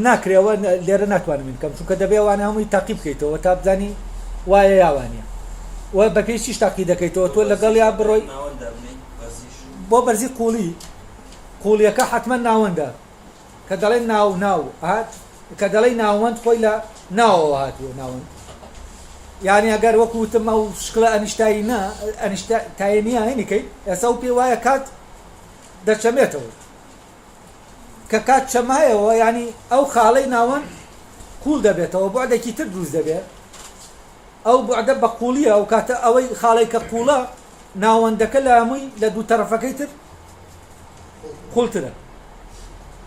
ناکرێەوە لێرە ناتوانم من کەم چونکە دەبێ وانە هەمووی تاقی بکەیتەوە تا بزانی وایە یاوانە وە بە پێیش تاقی دەکەیتەوە تۆ لەگەڵ یا بڕۆی بۆ بەرزی قوڵیەکە حتمما ناوەندە کە دەڵێ ناو هات کە دەڵێ ناوەند خۆی لە ناوەوە هاتووە ناوەند یعنی ئەگەر وەکوتم ئەو شکڵە ئەنیشتایی ئەنیشتایی نییە هێنیکەی ئێستا و پێ وایە کات دەچەمێتەوە کە کات چەمایەوە ینی ئەو خاڵەی ناوەند قوڵ دەبێتەوە بۆعدێکی تر دروست دەبێت ئەو بۆعدە بە قوڵیە ئەو کاتە ئەوەی خاڵی کە قوڵە ناوەندەکە لە هەمووی لە دوو تەرەفەکەی تر قوڵترە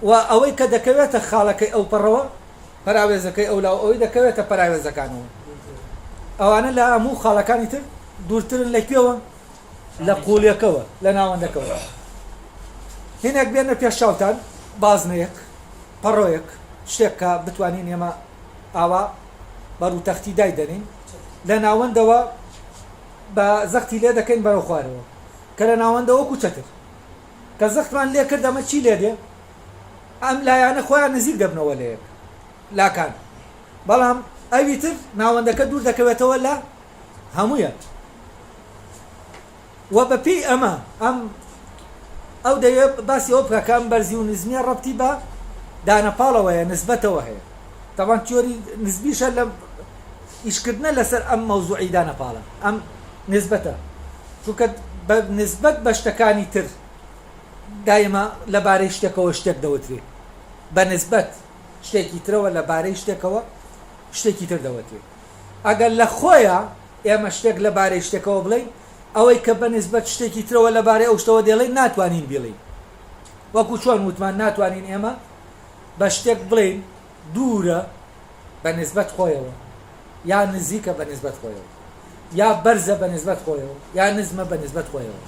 و ئەوەی کە دەکەوێتە خاڵەکەی ئەو پەڕەوە پەراوێزەکەی ئەو لاو ئەوەی دەکەوێتە پەراوێزەکانەوە ئەوانە لە هەموو خاڵەکانی تر دوورترن لە کوێوە لە قوڵیەکەوە لە ناوەندەکەوە هێنێک بێنە پێش چاوتان بازنەیەک پەڕۆیەک شتێک کە بتوانین ئێمە ئاوا بەڕوو تەختی دایدەنین لە ناوەندەوە بە زەختی لێ دەکەین بەرەو خوارەوە کە لە ناوەندەوە کوچەتر کە زەختمان لێ کرد ئەمە چی لێ دێ ئەم لایانە خۆیان نزیک دەبنەوە لە یەک لاکان بەڵام ئەوی تر ناوەندەکە دوور دەکەوێتەوە لە هەموویە و بەپێی ئەمە ئەو دەوێت باسی ئەوە بکە کە ئەم بەرزی و نزمیە ڕەبتی بە دانەپاڵەوەیە نسبەتەوە هەیە تاوان تیۆری نزبیشە لە ئیشکردنە لەسەر ئەم مەوزوعی دانەپاڵە ئەم نسبەتە چونکە بە نسبەت بە شتەکانی تر دایما لەبارەی شتێکەوە شتێک دەوترێت بە نسبەت شتێکی ترەوە لەبارەی شتێکەوە شتێکی تر دەوترێت ئەگەر لە خۆیە ئێمە شتێک لەبارەی شتێکەوە بڵێین ئەوەی کە بە نسبەت شتێکی ترەوە لەبارەی ئەو شتەوە دێڵێن ناتوانین بڵێین وەکو چۆن وتمان ناتوانین ئێمە بە شتێک بڵێین دوورە بە نسبەت خۆیەوە یا نزیکە بە نسبەت خۆیەوە یا بەرزە بە نسبەت خۆیەوە یا نزمە بە نسبەت خۆیەوە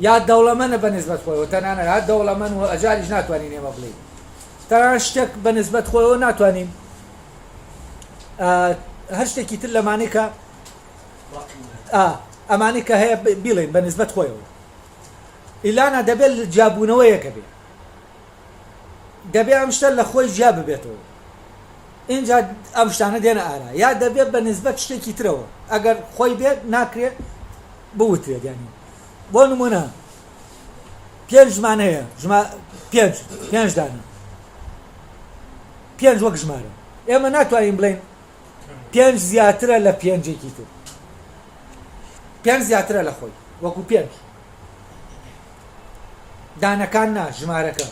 یا دەوڵەمەنە بە نسبەت خۆیەوە تەنانە یا دەوڵەمەن و ئەجاریش ناتوانین ئێمە بڵێین تەنانە شتێک بە نسبەت خۆیەوە ناتوانین هەر شتێکی تر لەمانەی کە ئەمانەی کە هەیە بڵێن بە نسبەت خۆیەوە ئیلانە دەبێت جیابوونەوەیەکە بێت دەبێت ئەم شتە لە خۆی جیا ببێتەوە اینجا ئەم شتانە دێنە ئارا یا دەبێت بە نسبەت شتێکی ترەوە ئەگەر خۆی بێت ناکرێت بوترێت ینی بۆ نمونە 5 ژمان هەیە 5 دانە 5 وەک ژمارە ئێمە ناتوانین بڵێن 5 زیاترە لە 5ێکی تر 5 زیاترە لە خۆی وەکو 5 دانەکان نا ژمارەکە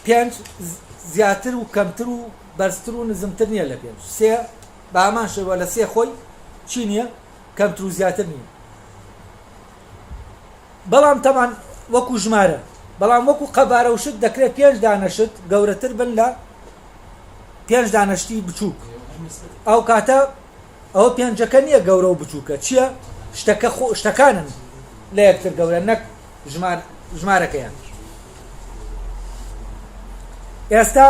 5 زیاتر و کەمتر و بەرزتر و نزمتر نییە لە 5 سێ بە ئامان شێوە لە سێ خۆی چی نییە کەمتر و زیاتر نییە بەڵام تەمان وەکو ژمارە بەڵام وەکو قەبارە و شت دەکرێت 5 دانەشت گەورەتر بن لە 5 دانەشتی بچووک ئەو کاتە ئەوە 5ەکە نییە گەورە و بچووکە چییە شتەکانن لە یەکتر گەورە نەک ژمارەکەیان ئێستا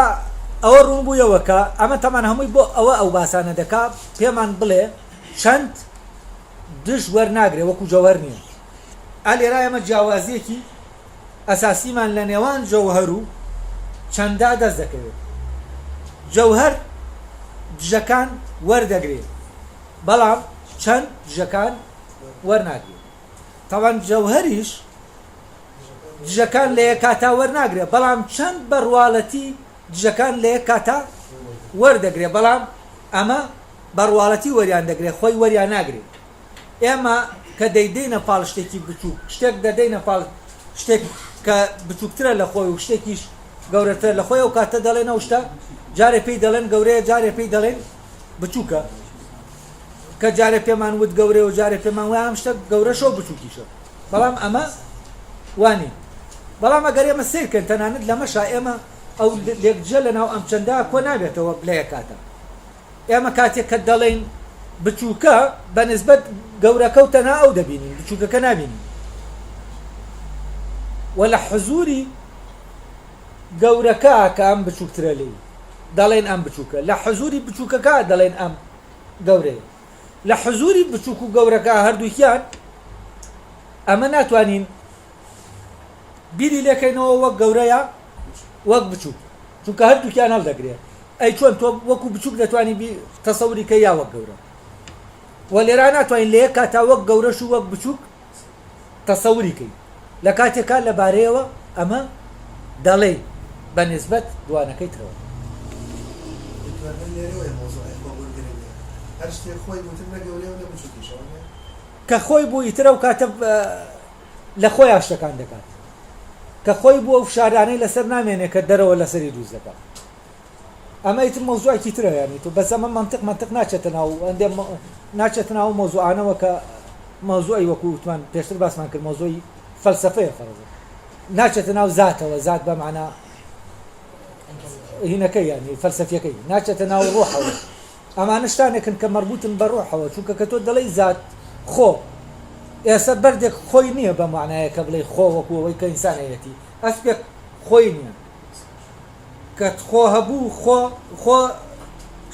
ئەوە ڕوون بوویەوە کە ئەمە تەمان هەمووی بۆ ئەوە ئەو باسانە دەکا پێمان بڵێ چەند دش وەرناگرێ وەکو جەوهەر نییە ئالێرا ئێمە جیاوازیەکی ئەساسیمان لە نێوان جەوهەر و چەندا دەست دەکەوێت جەوهەر دژەکان وەردەگرێت بەڵام چەند دژەکان وەرناگرێت تەوان جەوهەریش دژەکان لە یەک کاتا وەرناگرێت بەڵام چەند بەڕواڵەتی دژەکان لە یەک کاتا وەردەگرێت بەڵام ئەمە بەڕواڵەتی وەریان دەگرێت خۆی وەریان ناگرێت ئێمە کە دەیدەینە پاڵ شتێکی بچووک شتێک دەدەینە پاڵ شتێک کە بچووکترە لە خۆی و شتێکیش گەورەتر لە خۆی و کاتە دەڵێن ئەو شتە جارێ پێی دەڵێن گەورەیە جارێ پێی دەڵێن بچووکە کە جارێ پێمان وت گەورەیە و جارێ پێمان وایە ئەم شتە گەورەشە و بچووکیشە بەڵام ئەمە وانێ بەڵام ئەگەر ئێمە سیرکەن تەنانەت لەمەشا ئێمە ئەو لێکجە لەناو ئەم چەندا کۆ نابێتەوە لە کاتە ئێمە کاتێک کە دەڵێن بچووکە بەنسبەت گەورەکە و تەنها ئەو دەبینین بچووکەکە نابینین و لە حزوری گەورەکە کە ئەم بچووکترە لێ دەڵێن ئەم بچووکە لە حزوری بچووکەکە دەڵێن ئەم گەورەیە لە حزوری بچووک و گەورەکە هەردووکیان ئەمە ناتوانین بیری لێکەینەوە وەک گەورەیە وەک بچووک چونکە هەردووکیان هەڵدەگرێت ئەی چۆن تۆ وەکو بچووک دەتوانانی تەسەوری کە یا وەک گەورە و لێرا ناتوانین لە یەک کاتا وەک گەورەش و وەک بچووک تەسەوری کەی لە کاتێکا لەبارەیەوە ئەمە دەڵێ بەنسبەت دوانەکەی ترەوە کە خۆی بوو ئیترە و کاتە لە خۆی شتەکان دەکات کە خۆی بووە و فشارانەی لەسەر نامێنێت کە دەرەوە لەسەری دروست دەکات ئەمە ئیتر مۆزوعێکی ترە یانی تۆ بەس ئەمە منطق ناچێتە ناو ئەندێ ناچێتە ناو مۆزوعانەوە کە مۆزوعی وەکو وتمان پێشتر باسمان کرد مۆزوعی فەلسەفەیە فەرەزە ناچێتە ناو زاتەوە زات بە معنە هینەکەی یانی فەلسەفیەکەی ناچێتە ناو ڕۆحەوە ئەمانە شتانێکن کە مەربوطن بە ڕۆحەوە چونکە کە تۆ دەڵێی زات خۆ ئێستا بەردێک خۆی نییە بە معنایە کە بڵێ خۆ وەکوەوەی کە ئینسانەتی ئەسپێک خۆی نییە کە خۆ هەبوو خۆ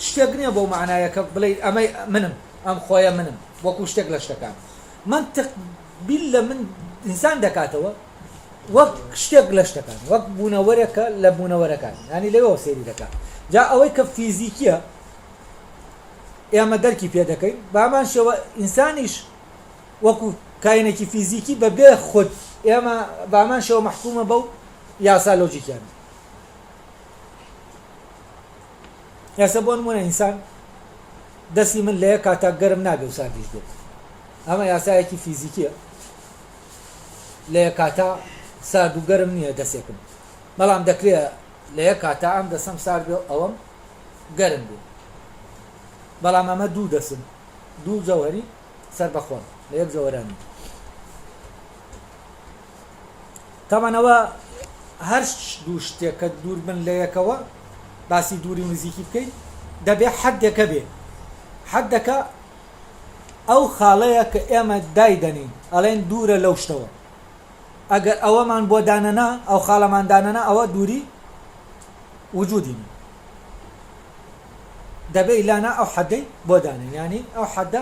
شتێک نییە بۆ معنایە کە بڵێ ئەمەی منم ئەم خۆیە منم وەکو شتێک لە شتەکان منطق بیل لە من ئینسان دەکاتەوە وەک شتێک لە شتەکان وەک بوونەوەرێکە لە بوونەوەرەکان ینی لەوەوە سێری دەکات جا ئەوەی کە فیزیکیە ئێمە دەرکی پێ دەکەین بامان شەوە ئینسانیش وەکو کاینێکی فیزیکی بەبێ خود ئێمە بامان شەوە مەحکومە بەو یاسا لۆجیکیان یاسا بۆ نمونە ئینسان دەستی من لە یەک کاتا گەرم نابێ و ساردیش بێت ئەمە یاسایەکی فیزیکیە لە یەک کاتا سارد و گەرم نییە دەسێکم بەڵام دەکرێت لە یەک کاتا ئەم دەسم سارد بێ ئەوەم گەرم بێ بەڵام ئەمە دوو دەسم دوو جەوهەری سەر بەخۆن لە یەک جەوهرانی تەمەنەوە هەر دوو شتێک کە دوور بن لە یەکەوە باسی دووری نزیکی بکەین دەبێ حەدێکە بێ حەدەکە ئەو خاڵەیە کە ئێمە دایدەنین ئەڵێن دوورە لەو شتەوە ئەگەر ئەوەمان بۆ دانەنا ئەو خاڵەمان دانەنا ئەوە دووری وجودی دەبێ ئیلانا ئەو حەدەی بۆ دانین ینی ئەو حەدە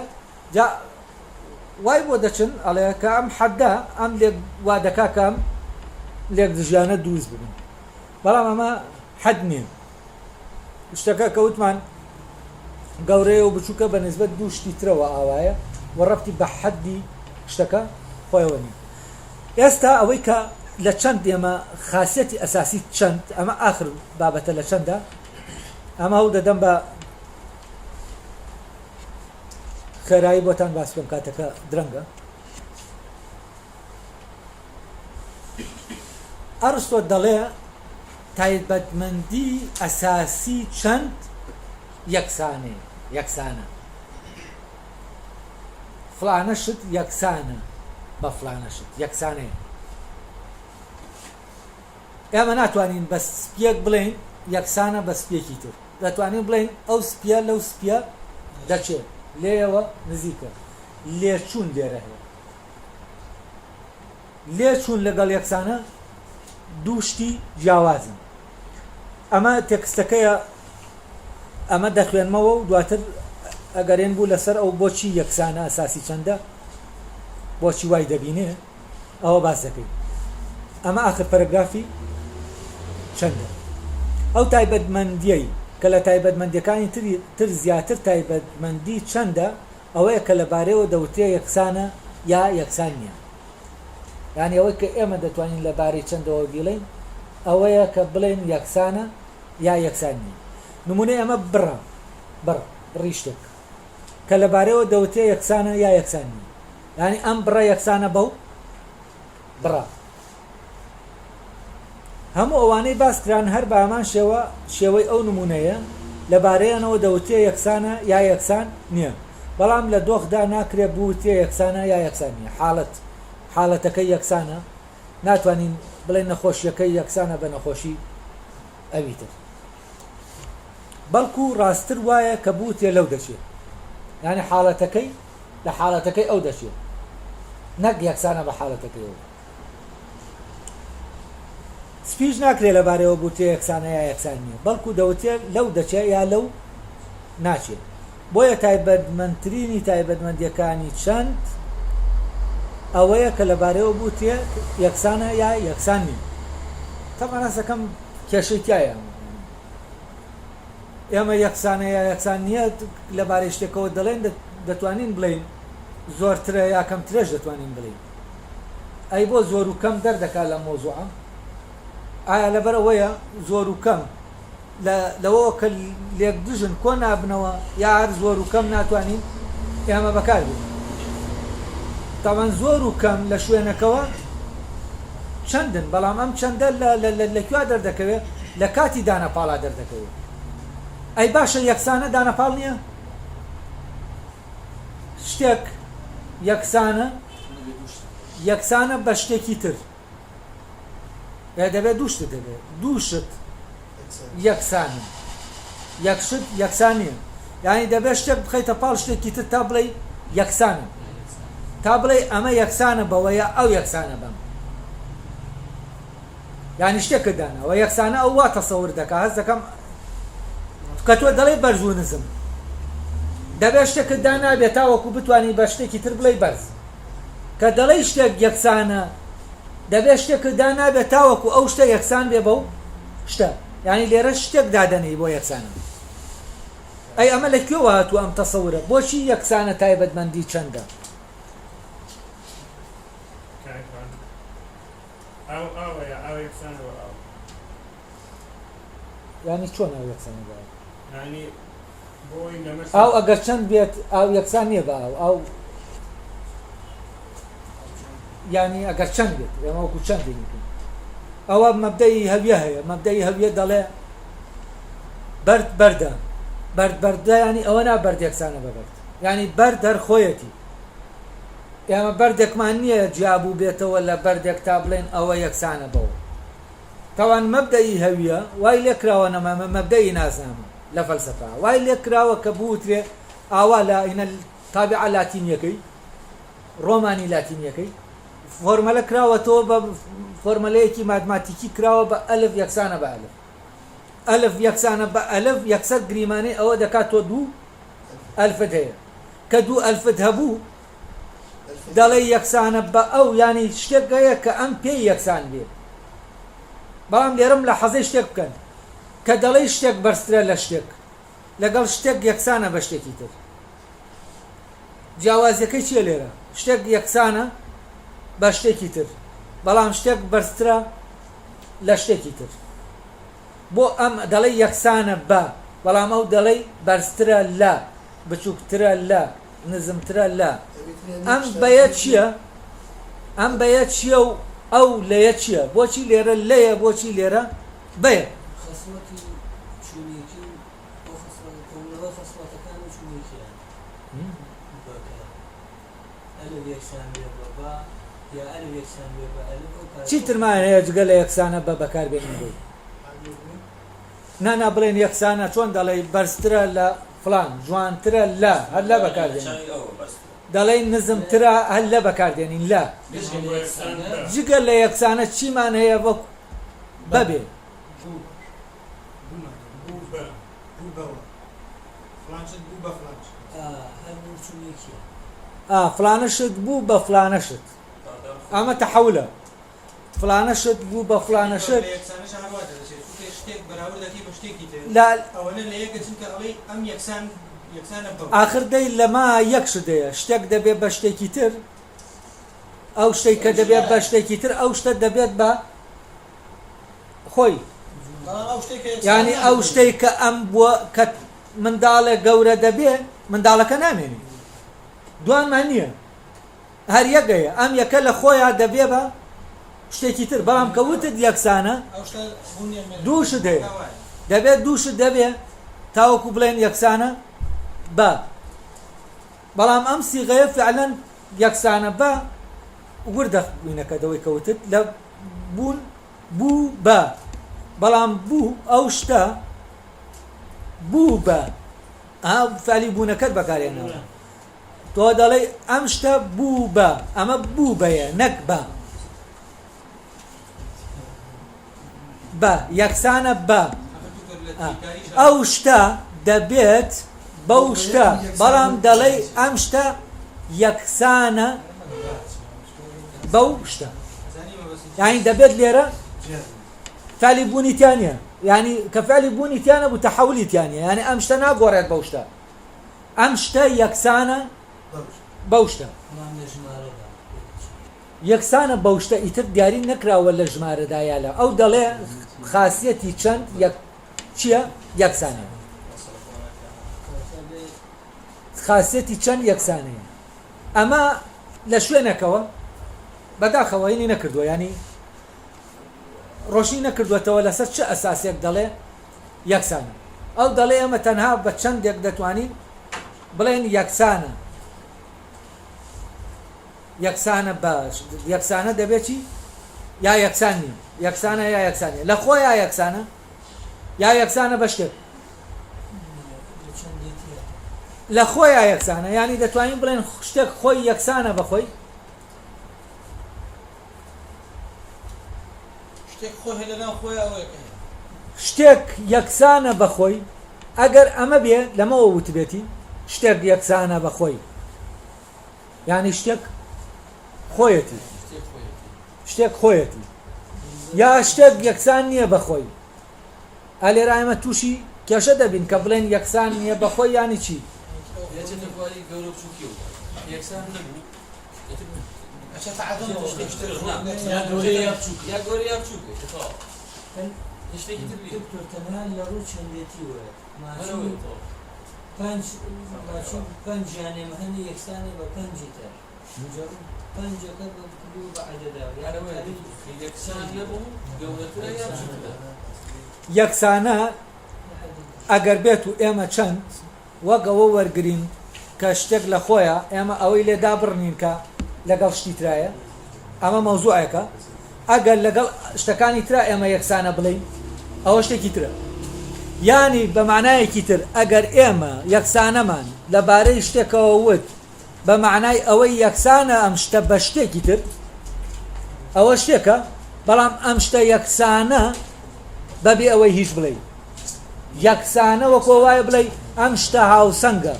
جا وای بۆ دەچن ئەڵێ کە ئەم حەدە ئەم لێک وا دەکا کە ئەم لێک دژیانە دروست ببن بەڵام ئەمە حەد نییە شتەکە کەوتمان گەورەیە و بچووکە بە نسبەت دوو شتی ترەوە ئاوایە و ڕەبتی بە حەدی شتەکە خۆیەوە نیە ئێستا ئەوەی کە لە چەند ئێمە خاسیەتی ئەساسی چەند ئەمە ئاخر بابەتە لە چەندە ئەمە هەوڵ دەدەم بە خێرایی بۆتان باس بکەم کاتەکە درەنگە ئەرستۆ دەڵێ تایبەتمەندی ئەساسی چەند یەکسانە فلانە شت یەکسانە بە فلانە شت یەکسانەیە ئێمە ناتوانین بە سپیەک بڵێین یەکسانە بە سپیەکی تر دەتوانین بڵێین ئەو سپیە لەو سپیە دەچێت لێەوە نزیکە لێچوون لێرە هەیە لێچوون لەگەڵ یەکسانە دوو شتی جیاوازن ئەمە تێکستەکەیە ئەمە دەخوێنمەوە و دواتر ئەگەرێن بوو لەسەر ئەو بۆچی یەکسانە ئەساسی چەندە بۆچی وای دەبینێ ئەوە باس دەکەین ئەمە ئاخر پەرەگرافی چەندە ئەو تایبەتمەندیەی کە لە تایبەتمەندیەکانی تر زیاتر تایبەتمەندی چەندە ئەوەیە کە لەبارەیەوە دەوترێ یەکسانە یا یەکسان نییە یعنی ئەوەی کە ئێمە دەتوانین لەبارەی چەندەوە بیڵێین ئەوەیە کە بڵێن یەکسانە یا یەکسان نییە نمونەی ئەمە بڕی شتێک کە لەبارەیەوە دەوترێ یەکسانە یا یەکسان نییە یعنی ئەم بڕە یەکسانە بەو بڕە هەموو ئەوانەی باسکران هەر بە ئەمان شێوەی ئەو نمونەیە لەبارەیانەوە دەوترێ یەکسانە یا یەکسان نییە بەڵام لە دۆخدا ناکرێت بوترێ یەکسانە یا یەکسان نییە حاڵەتەکەی یەکسانە ناتوانین بڵێن نەخۆشیەکەی یەکسانە بە نەخۆشی ئەویتر بەڵکو ڕاستتر وایە کە بوتێ لەو دەچێت یعنی حاڵەتەکەی لە حاڵەتەکەی ئەو دەچێت نەک یەکسانە بە حاڵەتەکەیەوە سپیش ناکرێت لەبارەوە بوتێ یەکسانە یا یەکسان نییە بەڵکو دەوتێت لەو دەچێت یا لەو ناچێت بۆیە تایبەتمەندترینی تایبەتمەندیەکانی چەند ئەوەیە کە لەبارەوە بوتێ یەکسانە یا یەکسان نییە تەمان هەستەکەم کێشەی تایە ئێمە یەکسانە یا یەکسان نییە لەبارەی شتێکەوە دەڵێن دەتوانین بڵین زۆرترە یا کەمترەش دەتوانین بڵین ئەی بۆ زۆر و کەم دەردەکات لە مۆزوعە ئایا لەبەر ئەوەیە زۆر و کەم لەوە کە لێک دژن کۆ نابنەوە یا هەر زۆر و کەم ناتوانین ئێمە بەکار بێت تاوان زۆر و کەم لە شوێنەکەوە چەندن بەڵام ئەم چەندە لەکوێ دەردەکەوێت لە کاتی دانەپاڵا دەردەکەوێت ئەی باشە یەکسانە دانەپاڵ نییە شتێک یەکسانە بە شتێکی تر دەبێت دووشت دەبێت دووشت یەکسانە یەکشت یەکسان نییە یعنی دەبێت شتێک بخەیتە پاڵ شتێکی تر تا بڵێ یەکسانە تا بڵێ ئەمە یەکسانە بەوەیە ئەو یەکسانە بەم یعنی شتێکە دانەوە یەکسانە ئەو وا تەسەور دەکات هەست دەکەم کە تۆ دەڵێ بەرز و نزم دەبێت شتێکت دانابێت تاوەکو بتوانانی بە شتێکی تر بڵێ بەرز کە دەڵێ شتێک یەکسانە دەبێت شتێکت دانابێت تاوەکو ئەو شتە یەکسان بێ بەو شتە یعنی لێرە شتێک دادەنەی بۆ یەکسانە ئەی ئەمە لەکوێوە هاتووە ئەم تەسەورە بۆچی یەکسانە تایبەتمەندی چەندە یعنی چۆن ئەو یەکسانە بە ئەو ئەگەر چەند بێت ئەو یەکسان نییە بە ئەو یعنی ئەگەر چەند بێت ئێمە وەکو چەند دێنیکەین ئەوە مەبدەی هەویە هەیە مەبدەی هەویە دەڵێ بەرد بەردە بەرد بەردە ینی ئەوە نا بەرد یەکسانە بە بەرد ینی بەرد هەرخۆیەتی ئێمە بەردێکمان نییە جیابوو بێتەوە لە بەردێک تا بڵێن ئەوە یەکسانە بەوە تاوان مەبدەی هەویە وای لێکراوە نەمامە مەبدەی نازنامە لە فەلسەفا وای لێکراوە کە بوترێ ئاوا لە ئینە تابعە لاتینیەکەی ڕۆمانی لاتینیەکەی فۆرمەلە کراوەتەوە بە فۆرمەلەیەکی ماتماتیکی کراوە بە ئەلف یەکسانە بە ئەلف ئەلف یەکسانە بە ئەلف یەکسەر گریمانەی ئەوە دەکات تۆ دوو ئەلفت هەیە کە دوو ئەلفت هەبوو دەڵێ یەکسانە بە ئەو ینی شتێک هەیە کە ئەم پێی یەکسان بێت بەڵام لێرەم لە حەزەی شتێک بکەن کە دەڵێ شتێک بەرزترە لە شتێک لەگەڵ شتێک یەکسانە بە شتێکی تر جیاوازیەکەی چیە لێرە شتێک یەکسانە بە شتێکی تر بەڵام شتێک بەرزترە لە شتێکی تر بۆ ئەم دەڵێ یەکسانە بە بەڵام ئەو دەڵێ بەرزترە لە بچووکترە لە نزمترە لە ئەم بەیە چییە ئەم بەیە چییە و ئەو لەیە چییە بۆچی لێرە لەیە بۆچی لێرە بەیە چی ترمان هەیە جگە لە یەکسانە بە بەکاربێنین بووی نانا بڵێن یەکسانە چۆن دەڵێ بەرزترە لە فلان جوانترە لە هەر لە بەکاردێنین دەڵێ نزمترە هەر لە بەکاردێنین لە جگە لە یەکسانە چیمان هەیە وەک بەبێ فلانەشت بوو بە فلانەشت ئەمە تەحەولە فلانەشت بوو بە فلانەشت ئاخر دەی لەما یەکشت هەیە شتێک دەبێت بە شتێکی تر ئەو شتێک کە دەبێت بە شتێکی تر ئەو شتە دەبێت بە خۆی یعنی ئەو شتێک کە ئەم بووە کە منداڵە گەورە دەبێت منداڵەکە نامێنی دوانمان نییە هەر یەکەیە ئەم یەکە لە خۆیان دەبێ بە شتێکی تر بەڵام کە وتت یەکسانە دووشت هەیە دەبێت دووشت دەبێت تاوەکو بڵێن یەکسانە بە بەڵام ئەم سیغەیە فعلەن یەکسانە بە وردە بووینەکە دەوەی کەوتت لە بوون بوو بە بەڵام بوو ئەو شتە بوو بە فعلی بوونەکەت بەکارێنەوە تۆ دەڵێ ئەم شتە بوو بە ئەمە بوو بەیە نەک بە یەکسانە بە ئەو شتە دەبێت بەو شتە بەڵام دەڵێ ئەم شتە یەکسانە بەو شتە یعنی دەبێت لێرە فعلی بوونی تیانە یعنی کە فعلی بوونی تیانە بوو تەحولی تیانە یعنی ئەم شتە ناگۆڕێت بەو شتە ئەم شتە یەکسانە بەو شتە یەکسانە بەو شتە ئیتر دیاری نەکراوە لە ژمارەدایە لە ئەو دەڵێ خاصیەتی چەند چییە یەکسانە خاصیەتی چەند یەکسانەیە ئەمە لە شوێنێکەوە بەداخەوە هینی نەکردووە ینی ڕۆشنی نەکردوێتەوە لەسەر چه ئەساسێک دەڵێ یەکسانە ئەو دەڵێ ئەمە تەنها بە چەندێک دەتوانین بڵێن یەکسانە باش یەکسانە دەبێت چی یا یەکسان نیە یەکسانە یا یەکسانە لە خۆی یا یەکسانە یا یەکسانە بە شتێک لە خۆی یا یەکسانە ینی دەتوانین بڵێن شتێک خۆی یەکسانە بەخۆی شتێک یەکسانە بەخۆی ئەگەر ئەمە بێ لەمەوە وتبێتی شتێک یەکسانە بەخۆی یعنی شتێک خۆیەتی شتێک خۆیەتی یا شتێک یەکسان نییە بەخۆی ئەلێرە ئێمە تووشی کێشە دەبین کە بڵێن یەکسان نییە بەخۆی ینی چی تەنها لە ڕوو چەندێتی وەیە پەنجیانێمە هەندی یەکسانی بە پەنجی تر پەنجەکە بە عەدەدا یەکسانە ئەگەر بێت و ئێمە چەند وەک ئەوە وەرگرین کە شتێک لە خۆیە ئێمە ئەوەی لێدا بڕنین کە لەگەڵ شتی ترایە ئەمە مەوزوعەکە ئەگەر لەگەڵ شتەکانی ترا ئێمە یەکسانە بڵین ئەوە شتێکی ترە یانی بە معنایەکی تر ئەگەر ئێمە یەکسانەمان لەبارەی شتێکەوە وت بە معنای ئەوەی یەکسانە ئەم شتە بە شتێکی تر ئەوە شتێکە بەڵام ئەم شتە یەکسانە بەبێ ئەوەی هیچ بڵێ یەکسانە وەکۆ وایە بڵێ ئەم شتە هاوسەنگە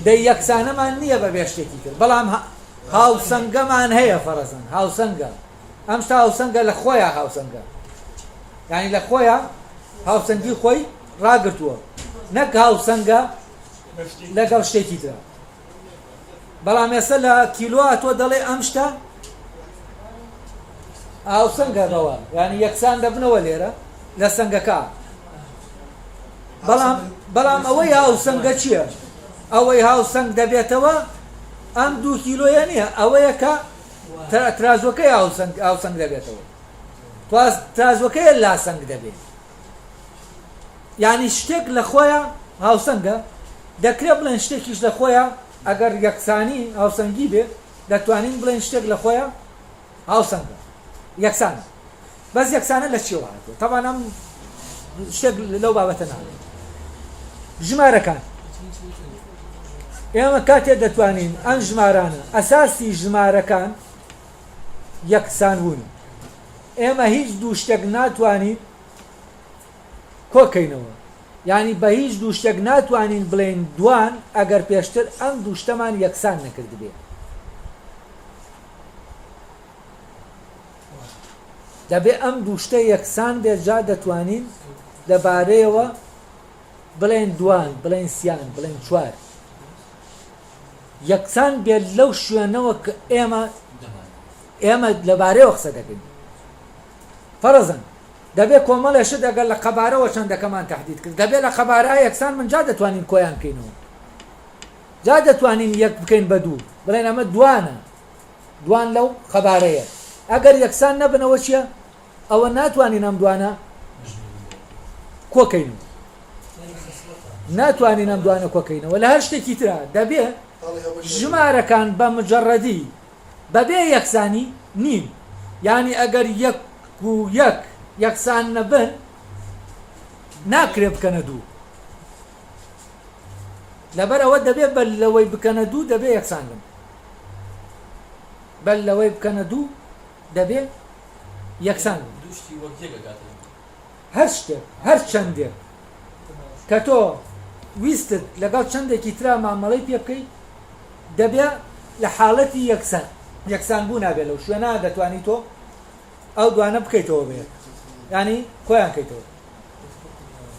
دەی یەکسانەمان نییە بەبێ شتێکی تر بەڵام هاوسەنگەمان هەیە فەرەزەن هاوسەنگە ئەم شتە هاوسەنگە لە خۆیان هاوسەنگە یعنی لە خۆیان هاوسەنگی خۆی ڕاگرتووە نەک هاوسەنگە لەگەڵ شتێکی ترە بەڵام ئێستا لە کیلۆوە تۆ دەڵێ ئەم شتە هاوسەنگە بەوە یعنی یەکسان دەبنەوە لێرە لە سەنگەکە بەڵام ئەوەی هاوسەنگە چییە ئەوەی هاوسەنگ دەبێتەوە ئەم 2 کیلۆیە نییە ئەوەیە کە ترازوەکەی هاوسەنگ دەبێتەوە ترازوەکەی لاسەنگ دەبێت یعنی شتێک لە خۆیان هاوسەنگە دەکرێت بڵێن شتێکیش لە خۆیان ئەگەر یەکسانی هاوسەنگی بێت دەتوانین بڵێن شتێک لە خۆیان هاوسەنگە یەکسانە بەس یەکسانە لە چیەوە هاتووە تەوان ئەم شتێک لەو بابەتە ناڵێت ژمارەکان ئێمە کاتێ دەتوانین ئەم ژمارانە ئەساسی ژمارەکان یەکسان بوون ئێمە هیچ دوو شتێک ناتوانین کۆکەینەوە یعنی بە هیچ دوو شتێک ناتوانین بڵێن دوان ئەگەر پێشتر ئەم دوو شتەمان یەکسان نەکرد بێ دەبێ ئەم دوو شتە یەکسان بێت جا دەتوانین لەبارەیەوە بڵێن دوان بڵێن سیان بڵێن چوار یەکسان بێت لەو شوێنەوە کە ئێمە لەبارەیەوە قسە دەکەین فەرەزەن دەبێت کۆمەڵێشت ئەگەر لە قەبارەوە چەندەکەمان تهدید کرد دەبێت لە قەبارە یەکسان من جا دەتوانین کۆیان بکەینەوە جا دەتوانین یەک بکەین بە دوو بڵێن ئەمە دوانە دوان لەو قەبارەیە ئەگەر یەکسان نەبنەوە چییە ئەوە ناتوانین ئەم دوانە کۆکەینەوە ناتوانین ئەم دوانە کۆکەینەوە لە هەر شتێکی ترە دەبێت ژمارەکان بە مجەڕەدی بەبێ یەکسانی نین یعنی ئەگەر یەک و یەک یەکسان نەبن ناکرێ بکەنە دوو لەبەر ئەوە دەبێت بەل لەوەی بکەنە دوو دەبێت یەکسان بن بەل لەوەی بکەنە دوو دەبێت یەکسان بن هەر شتێک هەر چەندێک کە تۆ ویستت لەگەڵ چەندێکی ترا مامەڵەی پێ بکەیت دەبێت لە حاڵەتی یەکسان بوو نابێت لەو شوێنە دەتوانی تۆ ئەو دوانە بکەیتەوە بێت ینی خۆیان کەیتەوە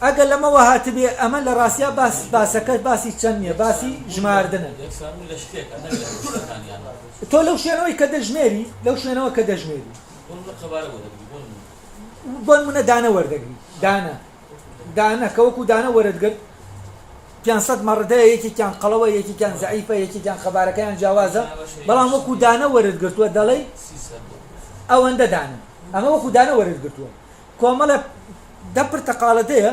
ئەگەر لەمەوە هاتبێ ئەمە لە ڕاستیا باسەکە باسی چەند نییە باسی ژماردنە تۆ لەو شوێنەوەی کە دەژمێری لەو شوێنەوە کە دەژمێری بۆ منە دانە وەردەگری دانە کە وەکو دانە وەرەدگرت 500 مەڕدەیە یەکێکیان قەڵەوە یەکێکیان زەعیفە یەکێکیان خەبارەکەیان جیاوازە بەڵام وەکو دانە وەرەدگرتووە دەڵێ ئەوەندە دانە ئەمە وەکو دانە وەرەدگرتووە کۆمەڵە دە پرتەقاڵەتەیە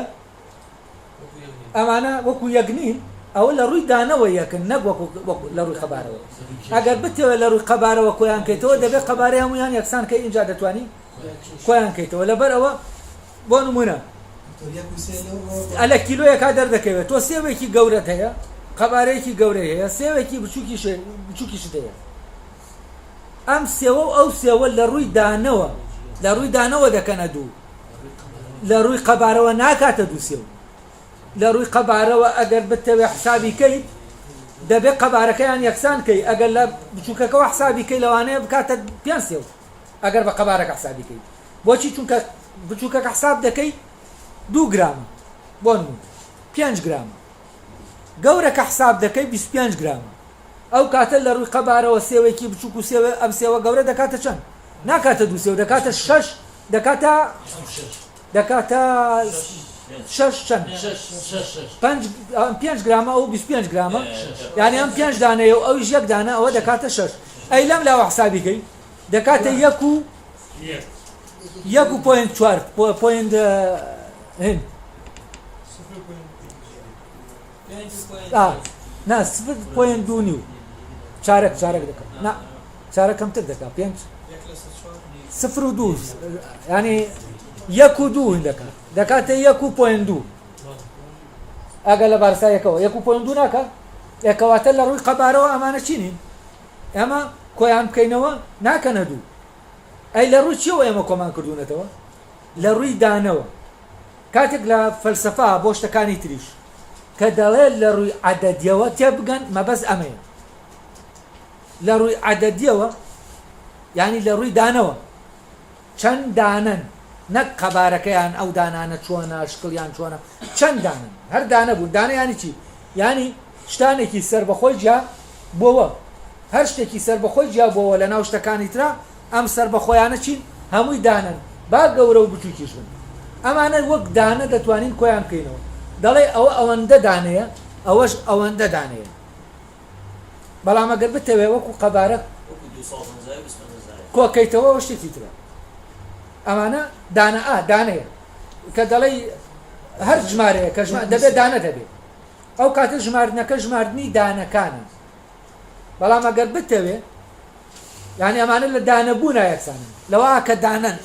ئەمانە وەکو یەکنین ئەوە لە ڕووی دانەوە یەکن نەک وەکو لە ڕووی خەبارەوە ئەگەر بتەوە لە ڕووی قەبارەوە کۆیان کەیتەوە دەبێت قەبارەی هەمویان یەکسان کە اینجا دەتوانی کۆیان کەیتەوە لەبەر ئەوە بۆ نمونە ئەلە کیلۆیەکا دەردەکەوێت تۆ سێوێکی گەورەت هەیە قەبارەیەکی گەورەی هەیە سێوێکی بچووکیشت هەیە ئەم سێوە و ئەو سێوە لە ڕووی دانەوە دەکەنە دوو لە ڕووی قەبارەوە ناکاتە دوو سێو لە ڕووی قەبارەوە ئەگەر بتەوێ حسابی کەیت دەبێت قەبارەکەیان یەکسان کەی ئەگەر لە بچووکەکەەوە حسابی کەی لەوانەیە بکاتە 5 سێو ئەگەر بە قەبارەکە حسابی کەیت بۆچی چونکە بچووکەکە حساب دەکەی 2 گرامە بۆ نمونە 5 گرامە گەورەکە حساب دەکەی 25 گرامە ئەو کاتە لە ڕووی قەبارەوە سێوێکی بچووک و سێوە ئەم سێوە گەورە دەکاتە چەند ناکاتە دوو سێو دەکاتە 6 دەکاتە 6 چەند 5 گرامە ئەو 25 گرامە یعنی ئەم 5 دانەیە و ئەویش یەک دانە ئەوە دەکاتە 6 ئەی لەم لاوە حسابی کەی دەکاتە 1.4 پوینت هین نا 0.2 نیو چارەک دەکات نا چارە کەمتر دەکات 5 0.2 ینی 1.2 دەکاتە 1.2 ئەگە لە بارسایەکەەوە 1.2 ناکات یەکەواتە لە ڕووی قەبارەوە ئەمانە چینین ئەمە کۆیان بکەینەوە ناکەنە دوو ئەی لە ڕووی چیەوە ئێمە کۆمان کردوونەتەوە لە ڕووی دانەوە کاتێک لە فەلسەفا بۆ شتەکانی تریش کە دەڵێت لە ڕووی عەدەدیەوە تێبگەن مەبەست ئەمەیە لە ڕووی عەدەدیەوە یعنی لە ڕووی دانەوە چەند دانن نەک قەبارەکەیان ئەو دانانە چۆنە شکڵیان چۆنە چەند دانن هەر دانە بوون دانە یانی چی یانی شتانێکی سەربەخۆی جیا بۆوە هەر شتێکی سەربەخۆی جیا بۆوە لە ناو شتەکانی ترا ئەم سەربەخۆیانە چین هەمووی دانن با گەورە و بچووکیش بن ئەمانە وەک دانە دەتوانین کۆیان بکەینەوە دەڵێ ئەوە ئەوەندە دانەیە ئەوەش ئەوەندە دانەیە بەڵام ئەگەر بتەوێ وەکو قەبارە کۆکەیتەوە ئەوە شتێکی ترە ئەمانە دانەیە کە دەڵێ هەر ژمارەیە کە دەبێت دانە دەبێت ئەو کاتە ژماردنەکە ژماردنی دانەکانە بەڵام ئەگەر بتەوێ یعنی ئەمانە لە دانەبوو نایەکسانن لەوە کە دانن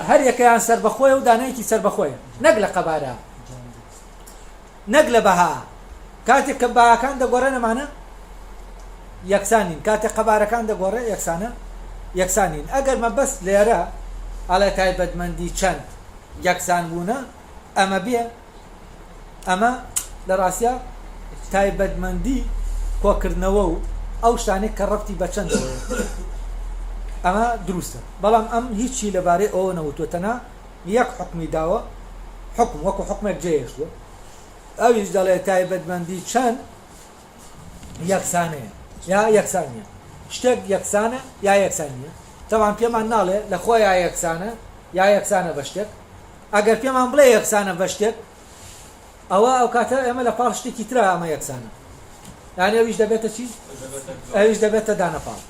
هەر یەکەیان سەربەخۆیە و دانەیەکی سەربەخۆیە نەک لە قەبارە نەک لە بەها کاتێک کە باکان دەگۆڕێ نەمانە یەکسانین کاتێک قەبارەکان دەگۆڕێ یەکسانین ئەگەر مەبەست لێرە ئەڵێ تایبەتمەندی چەند یەکسان بوونە ئەمە بێ ئەمە لە ڕاستیا تایبەتمەندی کۆکردنەوە و ئەو شتانێک کە ڕەبتی بە چەندەوەیە ئەمە دروستە بەڵام ئەم هیچی لەبارەی ئەوە نەوتوتەنا یەک حکمی داوە حکم وەکو حکمێک جێهێشتووە ئەویش دەڵێ تایبەتمەندی چەند یەکسانەیە یا یەکسانیە شتێک یەکسانە یا یەکسانیە تەوان پێمان ناڵێ لە خۆی یا یەکسانە یا یەکسانە بە شتێک ئەگەر پێمان بڵێ یەکسانە بە شتێک ئەو کاتە ئێمە لە پاڵ شتێکی ترە ئەمە یەکسانە یعنی ئەویش دەبێتە چی؟ ئەویش دەبێتە دانەپاڵ